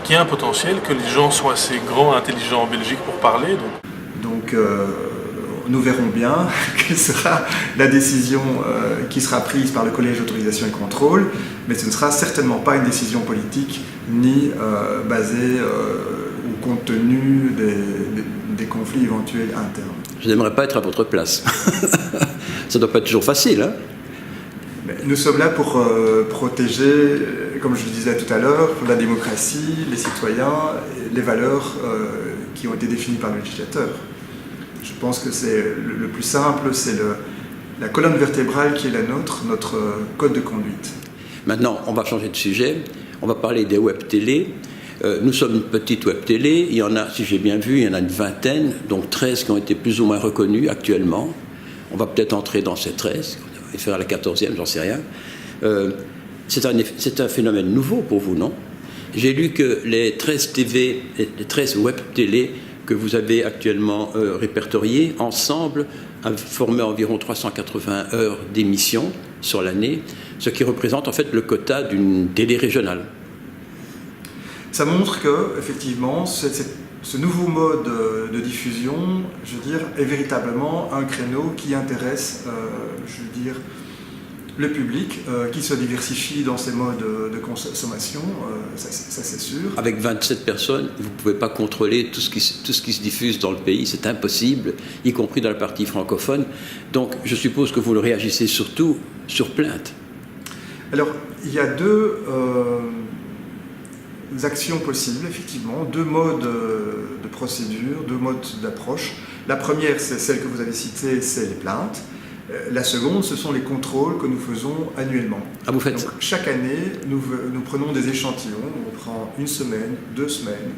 qu'il y a un potentiel, que les gens sont assez grands, intelligents en Belgique pour parler. Donc nous verrons bien quelle sera la décision qui sera prise par le Collège d'autorisation et contrôle, mais ce ne sera certainement pas une décision politique, ni basée ou compte tenu des conflits éventuels internes. Je n'aimerais pas être à votre place. Ça ne doit pas être toujours facile. Hein ? Nous sommes là pour protéger, comme je le disais tout à l'heure, la démocratie, les citoyens, les valeurs qui ont été définies par le législateur. Je pense que c'est le plus simple, c'est la colonne vertébrale qui est la nôtre, notre code de conduite. Maintenant, on va changer de sujet. On va parler des web télé. Nous sommes une petite web télé. Il y en a, si j'ai bien vu, il y en a une vingtaine, donc 13 qui ont été plus ou moins reconnus actuellement. On va peut-être entrer dans ces 13, et faire la 14e, j'en sais rien. C'est un phénomène nouveau pour vous, non ? J'ai lu que les 13 TV, les 13 web télé que vous avez actuellement répertoriés, ensemble, formaient environ 380 heures d'émission sur l'année, ce qui représente en fait le quota d'une télé régionale. Ça montre que, effectivement, ce nouveau mode de diffusion, je veux dire, est véritablement un créneau qui intéresse, je veux dire, le public, qui se diversifie dans ses modes de consommation, ça c'est sûr. Avec 27 personnes, vous ne pouvez pas contrôler tout ce qui se diffuse dans le pays, c'est impossible, y compris dans la partie francophone. Donc je suppose que vous le réagissez surtout sur plainte. Alors, il y a deux actions possibles, effectivement, deux modes de procédure, deux modes d'approche. La première, c'est celle que vous avez citée, c'est les plaintes. La seconde, ce sont les contrôles que nous faisons annuellement. Ah, vous faites Donc, chaque année, nous prenons des échantillons, on prend 1 semaine, 2 semaines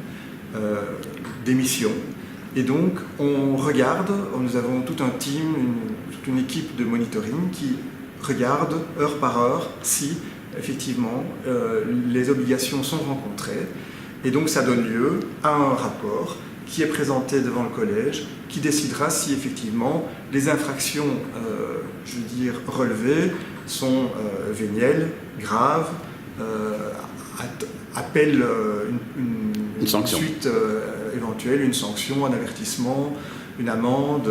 d'émissions, et donc on regarde, nous avons tout un team, toute une équipe de monitoring qui regarde heure par heure si effectivement les obligations sont rencontrées, et donc ça donne lieu à un rapport qui est présenté devant le collège, qui décidera si effectivement les infractions, je veux dire, relevées sont vénielles, graves, appellent une sanction. Suite éventuelle, une sanction, un avertissement, une amende,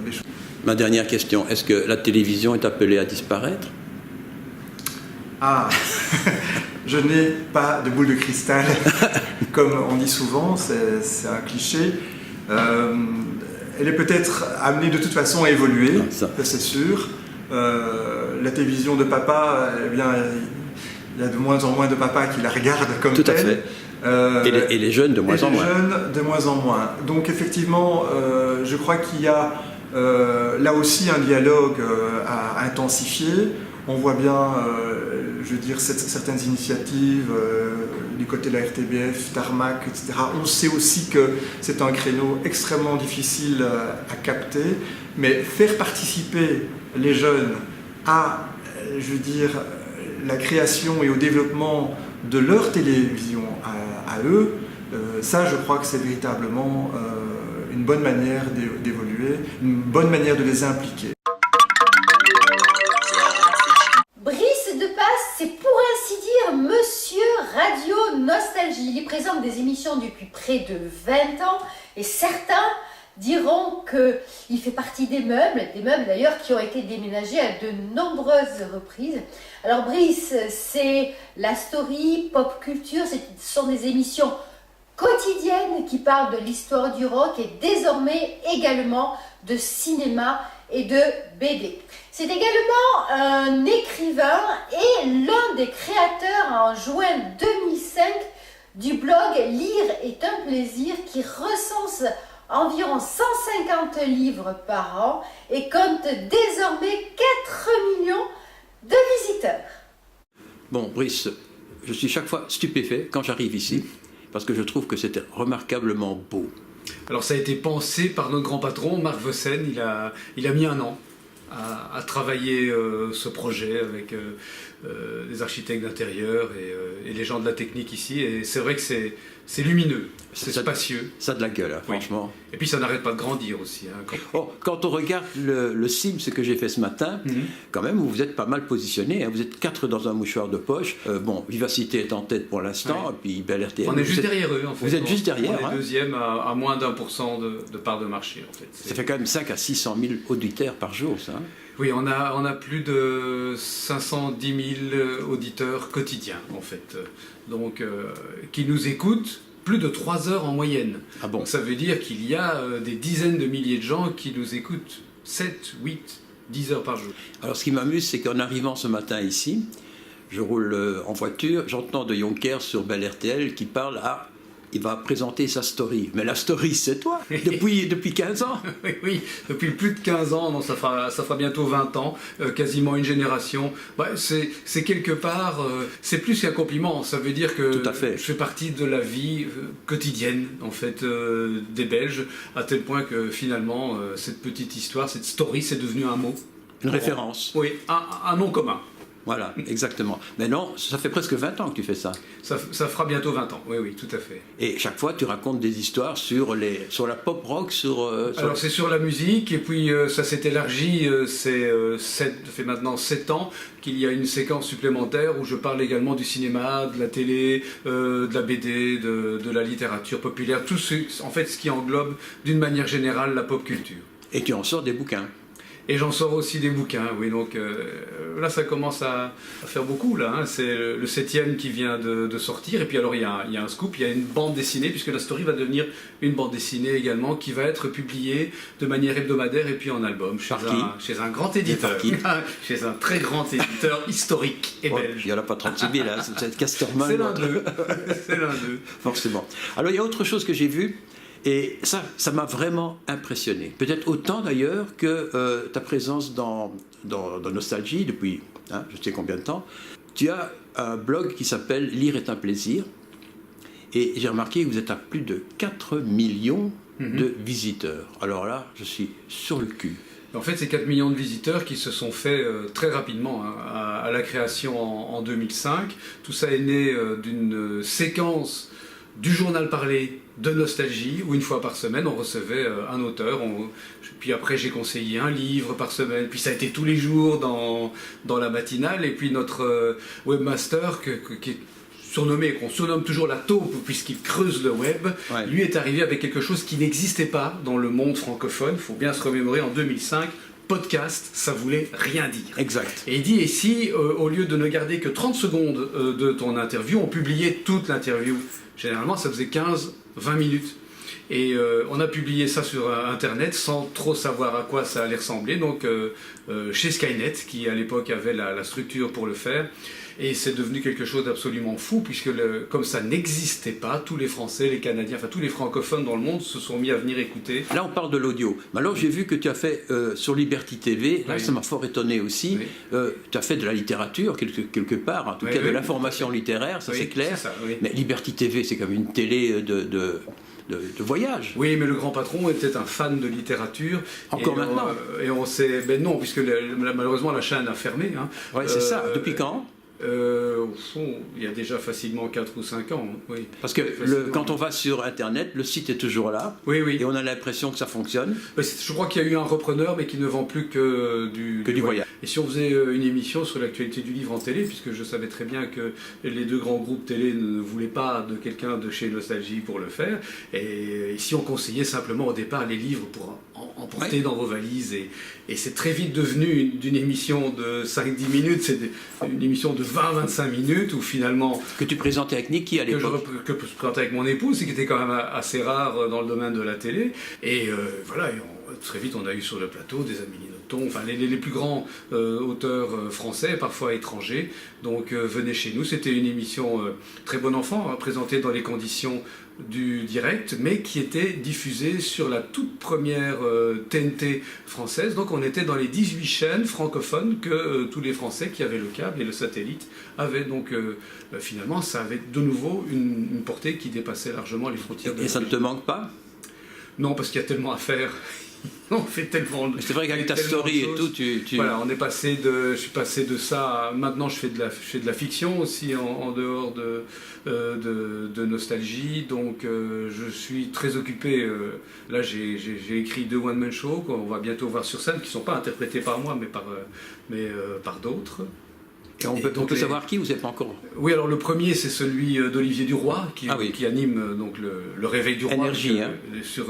des choses. Ma dernière question, est-ce que la télévision est appelée à disparaître ? Ah, je n'ai pas de boule de cristal, comme on dit souvent, c'est un cliché. Elle est peut-être amenée de toute façon à évoluer, ça c'est sûr. La télévision de papa, eh bien, il y a de moins en moins de papas qui la regardent comme telle. Et les jeunes de moins en moins. Jeunes de moins en moins. Donc effectivement, je crois qu'il y a là aussi un dialogue à intensifier. On voit bien, je veux dire, certaines initiatives du côté de la RTBF, Tarmac, etc. On sait aussi que c'est un créneau extrêmement difficile à capter, mais faire participer les jeunes à, je veux dire, la création et au développement de leur télévision à eux, ça, je crois que c'est véritablement une bonne manière d'évoluer, une bonne manière de les impliquer. Brice Depasse, c'est pour ainsi dire Monsieur Radio Nostalgie. Il y présente des émissions depuis près de 20 ans et certains diront qu'il fait partie des meubles d'ailleurs qui ont été déménagés à de nombreuses reprises. Alors Brice, c'est la story, pop culture, ce sont des émissions quotidiennes qui parlent de l'histoire du rock et désormais également de cinéma et de BD. C'est également un écrivain et l'un des créateurs en juin 2005 du blog Lire est un plaisir qui recense environ 150 livres par an et compte désormais 4 millions de visiteurs. Bon, Brice, je suis chaque fois stupéfait quand j'arrive ici, parce que je trouve que c'était remarquablement beau. Alors ça a été pensé par notre grand patron, Marc Vossen, il a mis un an à travailler ce projet avec des architectes d'intérieur et les gens de la technique ici, et c'est vrai que c'est lumineux, c'est spacieux. Ça a de la gueule, hein, franchement. Et puis ça n'arrête pas de grandir aussi. Hein, quand on regarde le Sims que j'ai fait ce matin, quand même, vous êtes pas mal positionné. Hein, vous êtes 4 dans un mouchoir de poche. Bon, Vivacité est en tête pour l'instant, et puis Bel RTL. On est juste derrière eux, en fait. Vous êtes juste derrière. On est deuxième à moins d'1% de part de marché, en fait. Ça fait quand même 5 à 600 000 auditeurs par jour, ça. Hein. Oui, on a plus de 510 000 auditeurs quotidiens, en fait. Donc, qui nous écoutent plus de 3 heures en moyenne. Ah bon. Donc, ça veut dire qu'il y a des dizaines de milliers de gens qui nous écoutent 7, 8, 10 heures par jour. Alors, ce qui m'amuse, c'est qu'en arrivant ce matin ici, je roule en voiture, j'entends de Jonker sur Bel RTL qui parle à... Il va présenter sa story. Mais la story, c'est toi, depuis 15 ans. Oui, depuis plus de 15 ans, non, ça fera bientôt 20 ans, quasiment une génération. Ouais, c'est quelque part, c'est plus qu'un compliment, ça veut dire que Tout à fait. Je fais partie de la vie quotidienne, en fait, des Belges, à tel point que finalement, cette petite histoire, cette story, c'est devenu un mot. Une référence. Oui, un nom commun. Voilà, exactement. Mais non, ça fait presque 20 ans que tu fais ça. Ça fera bientôt 20 ans, oui, tout à fait. Et chaque fois, tu racontes des histoires sur la pop rock, Alors, c'est sur la musique, et puis ça s'est élargi, ça fait maintenant 7 ans qu'il y a une séquence supplémentaire où je parle également du cinéma, de la télé, de la BD, de la littérature populaire, tout ce qui englobe d'une manière générale la pop culture. Et tu en sors des bouquins. Et j'en sors aussi des bouquins, oui, donc là ça commence à faire beaucoup, là, hein. C'est le 7e qui vient de sortir, et puis alors il y a un scoop, il y a une bande dessinée, puisque la story va devenir une bande dessinée également, qui va être publiée de manière hebdomadaire et puis en album, chez un grand éditeur, chez un très grand éditeur historique et belge. Il n'y en a pas 36 000, hein, c'est Casterman. C'est l'un d'eux, c'est l'un d'eux. Forcément. Alors il y a autre chose que j'ai vu, et ça m'a vraiment impressionné. Peut-être autant d'ailleurs que ta présence dans Nostalgie depuis je sais combien de temps. Tu as un blog qui s'appelle Lire est un plaisir. Et j'ai remarqué que vous êtes à plus de 4 millions de visiteurs. Alors là, je suis sur le cul. En fait, c'est 4 millions de visiteurs qui se sont faits très rapidement à la création en 2005. Tout ça est né d'une séquence du journal parlé de Nostalgie, où une fois par semaine on recevait un auteur, puis après j'ai conseillé un livre par semaine, puis ça a été tous les jours dans la matinale, et puis notre webmaster qui est qu'on surnomme toujours la taupe puisqu'il creuse le web, lui est arrivé avec quelque chose qui n'existait pas dans le monde francophone. Il faut bien se remémorer, en 2005, podcast, ça voulait rien dire. Exact. Et il dit, et si au lieu de ne garder que 30 secondes de ton interview, on publiait toute l'interview? Généralement, ça faisait 15-20 minutes. Et on a publié ça sur Internet sans trop savoir à quoi ça allait ressembler. Donc, chez Skynet, qui à l'époque avait la structure pour le faire. Et c'est devenu quelque chose d'absolument fou, puisque comme ça n'existait pas, tous les Français, les Canadiens, enfin tous les francophones dans le monde se sont mis à venir écouter. Là, on parle de l'audio. Mais alors, j'ai vu que tu as fait sur Liberty TV, là, ça m'a fort étonné aussi, tu as fait de la littérature quelque part, en tout cas de l'information littéraire, ça c'est clair. Ça, mais Liberty TV, c'est comme une télé de voyage. Oui, mais le grand patron était un fan de littérature. Encore maintenant. Et on sait, ben non, puisque malheureusement la chaîne a fermé. Hein. Oui, c'est ça. Depuis quand? Il y a déjà facilement 4 ou 5 ans. Oui. Parce que quand on va sur Internet, le site est toujours là. Oui, oui. Et on a l'impression que ça fonctionne. Je crois qu'il y a eu un repreneur, mais qui ne vend plus que du voyage. Et si on faisait une émission sur l'actualité du livre en télé, puisque je savais très bien que les deux grands groupes télé ne voulaient pas de quelqu'un de chez Nostalgie pour le faire, et si on conseillait simplement au départ les livres pour emporter dans vos valises, et c'est très vite devenu d'une émission de 5-10 minutes, c'est une émission de 20-25 minutes, où finalement... Que tu présentais avec Niki à l'époque. Que je présentais avec mon épouse, qui était quand même assez rare dans le domaine de la télé, et voilà, très vite on a eu sur le plateau des Amélie Nothomb, enfin les plus grands auteurs français, parfois étrangers, donc venez chez nous. C'était une émission très bon enfant, présentée dans les conditions du direct, mais qui était diffusée sur la toute première TNT française. Donc on était dans les 18 chaînes francophones que tous les Français qui avaient le câble et le satellite avaient. Donc finalement, ça avait de nouveau une portée qui dépassait largement les frontières. Et ça ne te manque pas? Non, parce qu'il y a tellement à faire. On fait tellement. C'est vrai qu'avec ta story et tout, Voilà, je suis passé de ça. Maintenant, je fais de la fiction aussi en dehors de Nostalgie. Donc, je suis très occupé. Là, j'ai écrit 2 one-man shows qu'on va bientôt voir sur scène, qui ne sont pas interprétés par moi, mais par d'autres. Et on peut savoir qui, vous n'êtes pas encore? Oui, alors le premier, c'est celui d'Olivier Duroy, qui anime donc le Réveil du Roi. Énergie, sur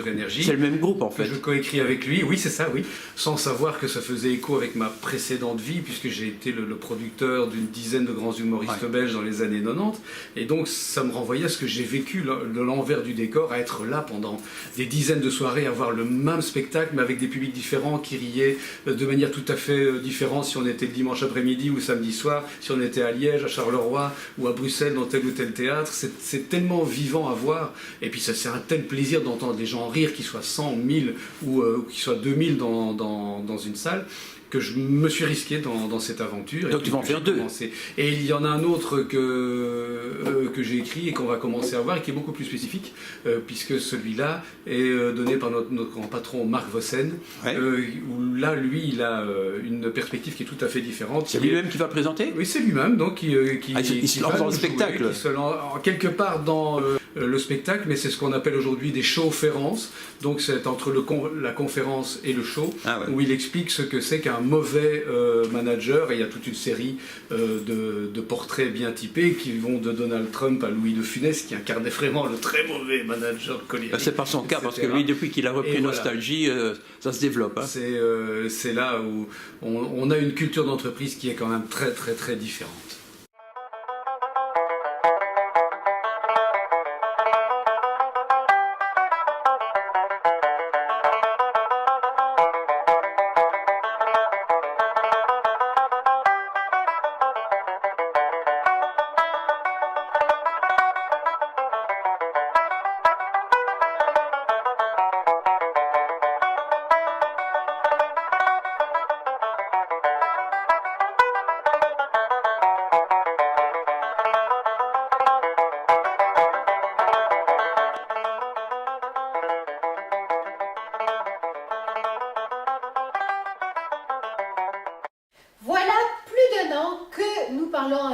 Énergie. C'est le même groupe, en fait. Je coécris avec lui, oui, c'est ça, oui. Sans savoir que ça faisait écho avec ma précédente vie, puisque j'ai été le producteur d'une dizaine de grands humoristes belges dans les années 90. Et donc, ça me renvoyait à ce que j'ai vécu de l'envers du décor, à être là pendant des dizaines de soirées, à voir le même spectacle, mais avec des publics différents, qui riaient de manière tout à fait différente si on était le dimanche après-midi ou samedi soir, si on était à Liège, à Charleroi ou à Bruxelles dans tel ou tel théâtre. C'est tellement vivant à voir, et puis c'est un tel plaisir d'entendre les gens rire, qu'ils soient 100, 1000 ou qu'ils soient 2000 dans une salle, que je me suis risqué dans cette aventure. Donc tu vas en faire 2. Et il y en a un autre que j'ai écrit et qu'on va commencer à voir, et qui est beaucoup plus spécifique, puisque celui-là est donné par notre grand patron Marc Vossen, où là, lui, il a une perspective qui est tout à fait différente. C'est lui-même qui va présenter? Oui, c'est lui-même, donc il se lance dans le spectacle. Qui se lance quelque part dans le spectacle, mais c'est ce qu'on appelle aujourd'hui des showférences. Donc c'est entre la conférence et le show, où il explique ce que c'est qu'un mauvais manager, et il y a toute une série de portraits bien typés qui vont de Donald Trump à Louis de Funès, qui incarnait vraiment le très mauvais manager colérique. C'est pas son cas, parce que lui, depuis qu'il a repris Nostalgie, ça se développe. Hein. C'est là où on a une culture d'entreprise qui est quand même très très très différente.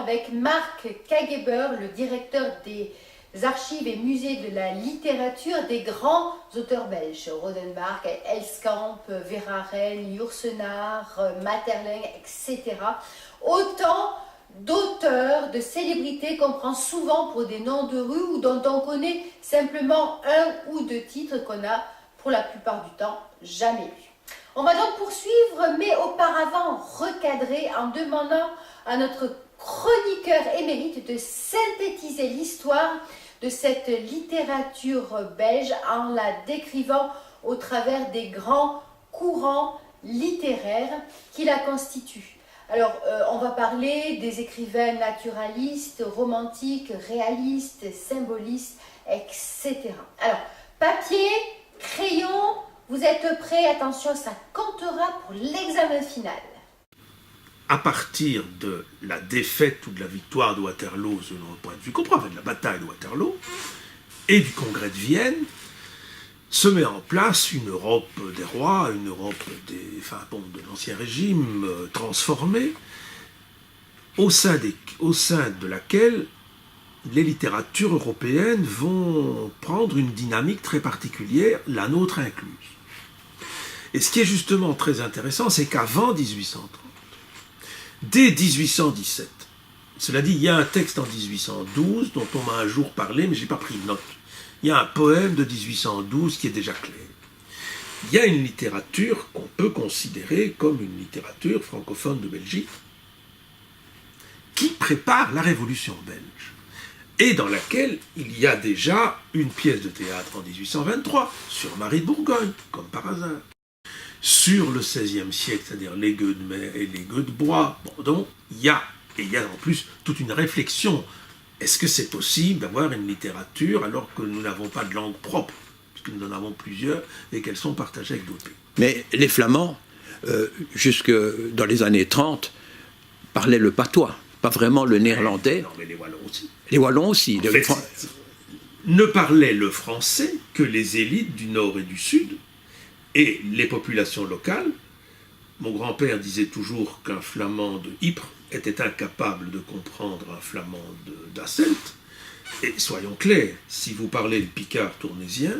Avec Marc Kageber, le directeur des archives et musées de la littérature des grands auteurs belges, Rodenbach, Elskamp, Verhaeren, Yourcenar, Maeterlinck, etc. Autant d'auteurs, de célébrités qu'on prend souvent pour des noms de rue ou dont on connaît simplement 1 ou 2 titres qu'on a pour la plupart du temps jamais lus. On va donc poursuivre, mais auparavant recadrer en demandant à notre chroniqueur émérite de synthétiser l'histoire de cette littérature belge en la décrivant au travers des grands courants littéraires qui la constituent. Alors, on va parler des écrivains naturalistes, romantiques, réalistes, symbolistes, etc. Alors, papier, crayon, vous êtes prêts? Attention, ça comptera pour l'examen final. À partir de la défaite ou de la victoire de Waterloo, selon le point de vue qu'on prend, de la bataille de Waterloo, et du congrès de Vienne, se met en place une Europe des rois, une Europe de l'Ancien Régime transformée, au sein de laquelle les littératures européennes vont prendre une dynamique très particulière, la nôtre incluse. Et ce qui est justement très intéressant, c'est qu'avant 1830, dès 1817, cela dit, il y a un texte en 1812 dont on m'a un jour parlé, mais je n'ai pas pris de note. Il y a un poème de 1812 qui est déjà clair. Il y a une littérature qu'on peut considérer comme une littérature francophone de Belgique qui prépare la Révolution belge et dans laquelle il y a déjà une pièce de théâtre en 1823 sur Marie de Bourgogne, comme par hasard. Sur le XVIe siècle, c'est-à-dire les gueux de mer et les gueux de bois. Bon, donc, il y a en plus toute une réflexion. Est-ce que c'est possible d'avoir une littérature alors que nous n'avons pas de langue propre, puisque nous en avons plusieurs et qu'elles sont partagées avec d'autres pays? Mais les Flamands, jusque dans les années 30, parlaient le patois, pas vraiment le néerlandais. Non, mais les Wallons aussi. Les Wallons aussi. En fait, ne parlaient le français que les élites du Nord et du Sud, et les populations locales. Mon grand-père disait toujours qu'un Flamand de Ypres était incapable de comprendre un Flamand d'Asselt. Et soyons clairs, si vous parlez le picard tournésien,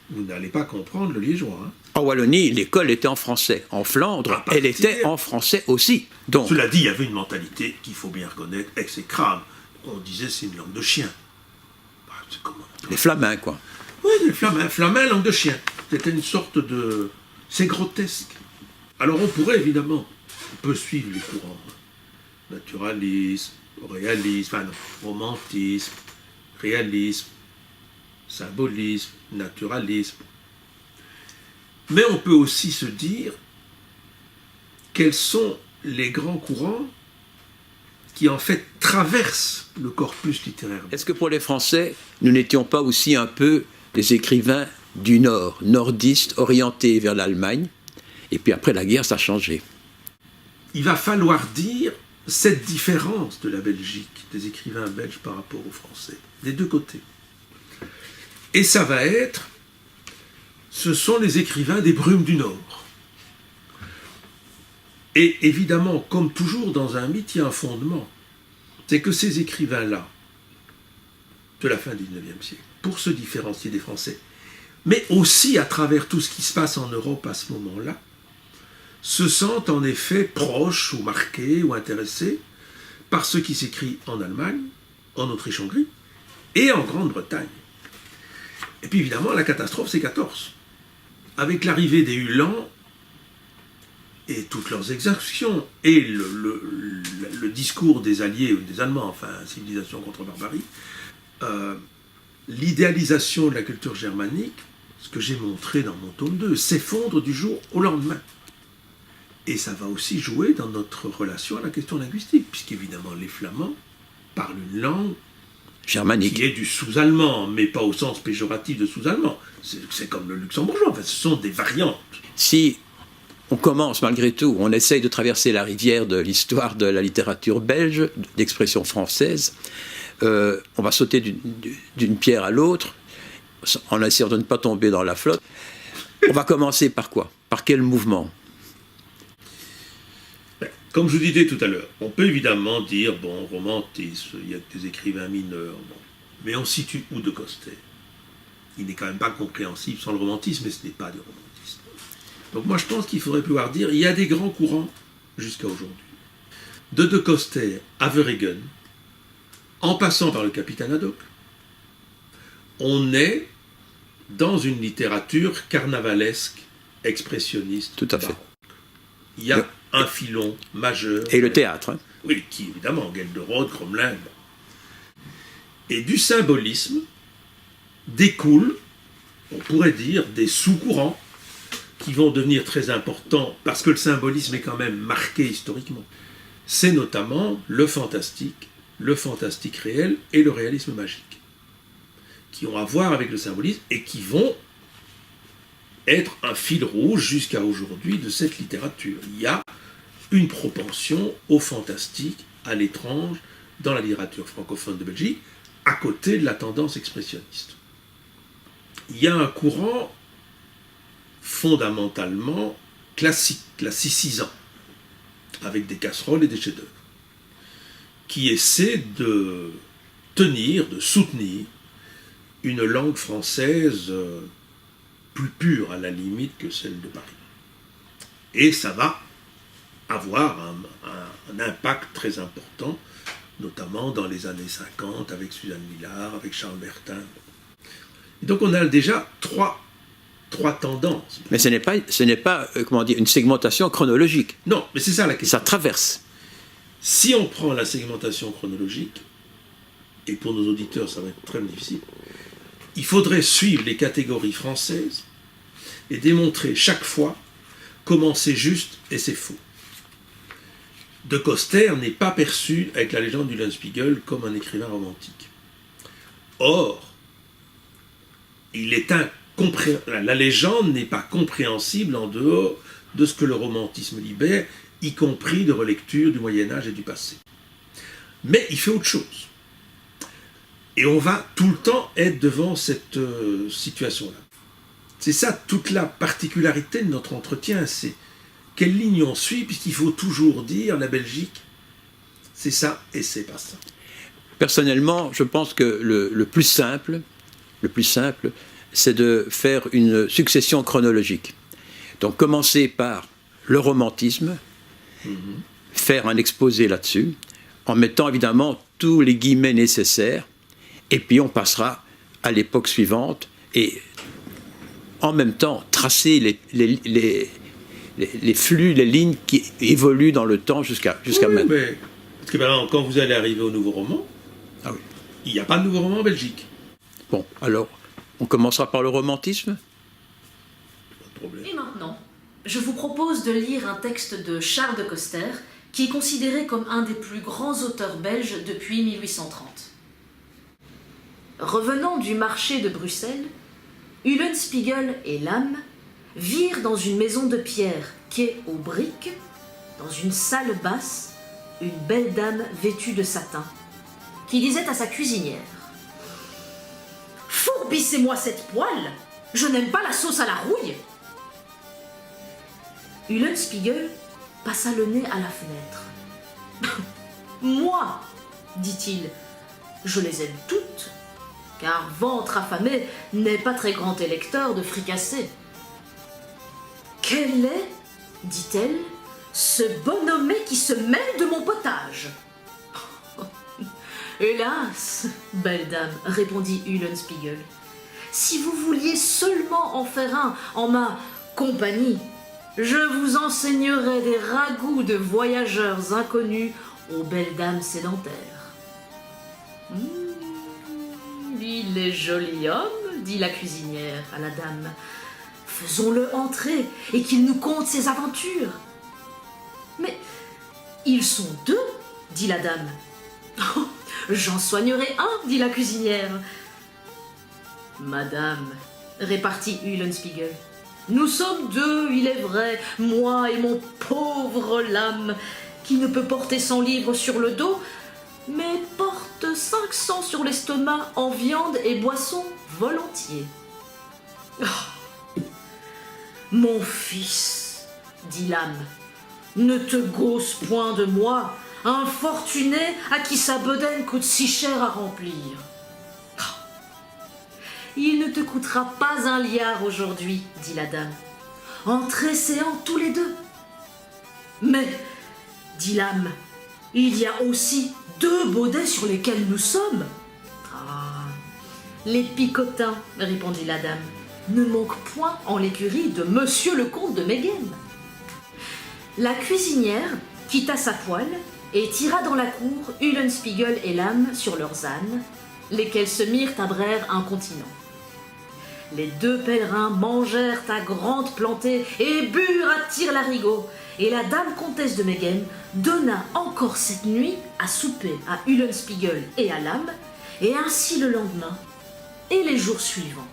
vous n'allez pas comprendre le liégeois. Hein. En Wallonie, l'école était en français. En Flandre, elle était en français aussi. Donc, cela dit, il y avait une mentalité qu'il faut bien reconnaître exécrable. On disait c'est une langue de chien. Les Flamands, quoi. Oui, les Flamands, langue de chien. C'était une sorte de... C'est grotesque. Alors on pourrait évidemment, on peut suivre les courants. Naturalisme, réalisme, romantisme, réalisme, symbolisme, naturalisme. Mais on peut aussi se dire quels sont les grands courants qui en fait traversent le corpus littéraire. Est-ce que pour les Français, nous n'étions pas aussi un peu des écrivains du Nord, nordistes, orientés vers l'Allemagne, et puis après la guerre, ça a changé? Il va falloir dire cette différence de la Belgique, des écrivains belges par rapport aux Français, des deux côtés. Et ça va être, ce sont les écrivains des brumes du Nord. Et évidemment, comme toujours dans un mythe, il y a un fondement. C'est que ces écrivains-là, de la fin du XIXe siècle, pour se différencier des Français, mais aussi à travers tout ce qui se passe en Europe à ce moment-là, se sentent en effet proches ou marqués ou intéressés par ce qui s'écrit en Allemagne, en Autriche-Hongrie et en Grande-Bretagne. Et puis évidemment, la catastrophe, c'est 14. Avec l'arrivée des Uhlans et toutes leurs exactions et le discours des Alliés ou des Allemands, enfin, civilisation contre barbarie, l'idéalisation de la culture germanique, ce que j'ai montré dans mon tome 2, s'effondre du jour au lendemain. Et ça va aussi jouer dans notre relation à la question linguistique, puisqu'évidemment les Flamands parlent une langue germanique qui est du sous-allemand, mais pas au sens péjoratif de sous-allemand. C'est comme le luxembourgeois, enfin, ce sont des variantes. Si on commence malgré tout, on essaye de traverser la rivière de l'histoire de la littérature belge, d'expression française, on va sauter d'une pierre à l'autre, en essayant de ne pas tomber dans la flotte. On va commencer par quoi? Par quel mouvement? Comme je vous disais tout à l'heure, on peut évidemment dire, bon, romantisme, il y a des écrivains mineurs, bon. Mais on situe où de Coster? Il n'est quand même pas compréhensible sans le romantisme, et ce n'est pas du romantisme. Donc moi je pense qu'il faudrait pouvoir dire, il y a des grands courants jusqu'à aujourd'hui. De Coster à Verhaegen, en passant par le capitaine Haddock, on est dans une littérature carnavalesque, expressionniste. Tout à fait. Il y a un filon majeur. Et le théâtre. Hein. Oui, qui évidemment, Gelderode, Crommelin. Et du symbolisme découlent, on pourrait dire, des sous-courants qui vont devenir très importants, parce que le symbolisme est quand même marqué historiquement. c'est notamment le fantastique réel et le réalisme magique, qui ont à voir avec le symbolisme et qui vont être un fil rouge jusqu'à aujourd'hui de cette littérature. Il y a une propension au fantastique, à l'étrange, dans la littérature francophone de Belgique, à côté de la tendance expressionniste. Il y a un courant fondamentalement classicisant, avec des casseroles et des chefs-d'œuvre, qui essaie de tenir, de soutenir une langue française plus pure à la limite que celle de Paris. Et ça va avoir un impact très important, notamment dans les années 50, avec Suzanne Villard, avec Charles Bertin. Et donc on a déjà trois tendances. Mais ce n'est pas comment dire, une segmentation chronologique. Non, mais c'est ça la question. Ça traverse. Si on prend la segmentation chronologique, et pour nos auditeurs ça va être très difficile, il faudrait suivre les catégories françaises et démontrer chaque fois comment c'est juste et c'est faux. De Coster n'est pas perçu avec la légende du Eulenspiegel comme un écrivain romantique. Or, la légende n'est pas compréhensible en dehors de ce que le romantisme libère, y compris de relecture du Moyen-Âge et du passé. Mais il fait autre chose. Et on va tout le temps être devant cette situation-là. C'est ça toute la particularité de notre entretien, c'est quelle ligne on suit, puisqu'il faut toujours dire la Belgique, c'est ça et c'est pas ça. Personnellement, je pense que le plus simple, c'est de faire une succession chronologique. Donc commencer par le romantisme, faire un exposé là-dessus, en mettant évidemment tous les guillemets nécessaires, et puis on passera à l'époque suivante, et en même temps tracer les flux, les lignes qui évoluent dans le temps jusqu'à maintenant. Mais, parce que maintenant, quand vous allez arriver au nouveau roman, il n'y a pas de nouveau roman en Belgique. Bon, alors, on commencera par le romantisme. Et maintenant, je vous propose de lire un texte de Charles de Coster, qui est considéré comme un des plus grands auteurs belges depuis 1830. Revenant du marché de Bruxelles, Eulenspiegel et Lam virent dans une maison de pierre quai aux briques, dans une salle basse, une belle dame vêtue de satin, qui disait à sa cuisinière : « Fourbissez-moi cette poêle, je n'aime pas la sauce à la rouille !» Eulenspiegel passa le nez à la fenêtre. « Moi, dit-il, je les aime toutes, car ventre affamé n'est pas très grand électeur de fricassés. » « Quel est, dit-elle, ce bonhomme qui se mêle de mon potage ?»« Hélas, belle dame, répondit Eulenspiegel, si vous vouliez seulement en faire un en ma compagnie, je vous enseignerai des ragoûts de voyageurs inconnus aux belles dames sédentaires. »« Il est joli homme, dit la cuisinière à la dame. Faisons-le entrer et qu'il nous conte ses aventures. »« Mais ils sont deux, dit la dame. Oh, j'en soignerai un, dit la cuisinière. »« Madame, répartit Eulenspiegel, nous sommes deux, il est vrai, moi et mon pauvre Lam, qui ne peut porter 100 livres sur le dos, mais porte 500 sur l'estomac en viande et boisson volontiers. »« Oh, mon fils, dit l'âme, ne te gausse point de moi, infortuné à qui sa bedaine coûte si cher à remplir. Il ne te coûtera pas 1 liard aujourd'hui, dit la dame, en tressaillant tous les deux. Mais, dit l'âme, il y a aussi 2 baudets sur lesquels nous sommes. Ah, les picotins, répondit la dame, ne manquent point en l'écurie de monsieur le comte de Meghem. La cuisinière quitta sa poêle et tira dans la cour Eulenspiegel et Lam sur leurs ânes, lesquels se mirent à braire incontinents. Les deux pèlerins mangèrent à grande plantée et burent à tire-larigot. Et la dame comtesse de Meghem donna encore cette nuit à souper à Eulenspiegel et à Lam, et ainsi le lendemain et les jours suivants.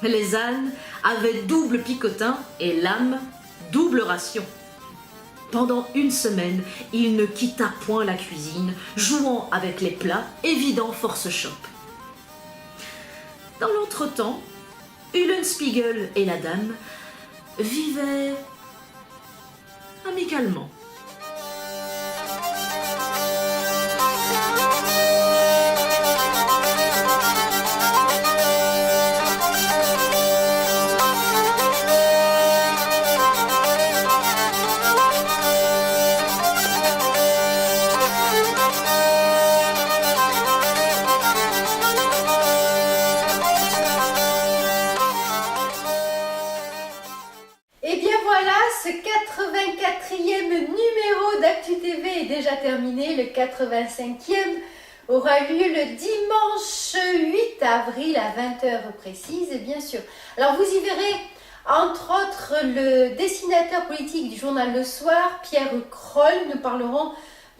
Les ânes avaient double picotin et Lam double ration. Pendant une semaine, il ne quitta point la cuisine, jouant avec les plats et vidant force chope. Dans l'entretemps, Eulenspiegel et la dame vivaient amicalement. Ce 84e numéro d'Actu TV est déjà terminé. Le 85e aura lieu le dimanche 8 avril à 20h précise, bien sûr. Alors vous y verrez entre autres le dessinateur politique du journal Le Soir, Pierre Kroll. Nous parlerons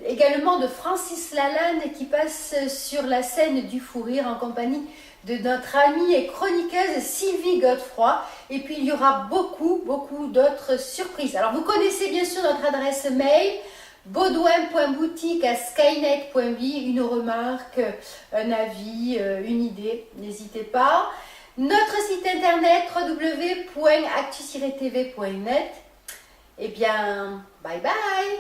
également de Francis Lalanne qui passe sur la scène du Fou Rire en compagnie de notre amie et chroniqueuse Sylvie Godefroy. Et puis il y aura beaucoup d'autres surprises. Alors vous connaissez bien sûr notre adresse mail baudouin.boutique@skynet.be. Une remarque, un avis, une idée, n'hésitez pas. Notre site internet www.actu-tv.net. Eh bien, bye bye.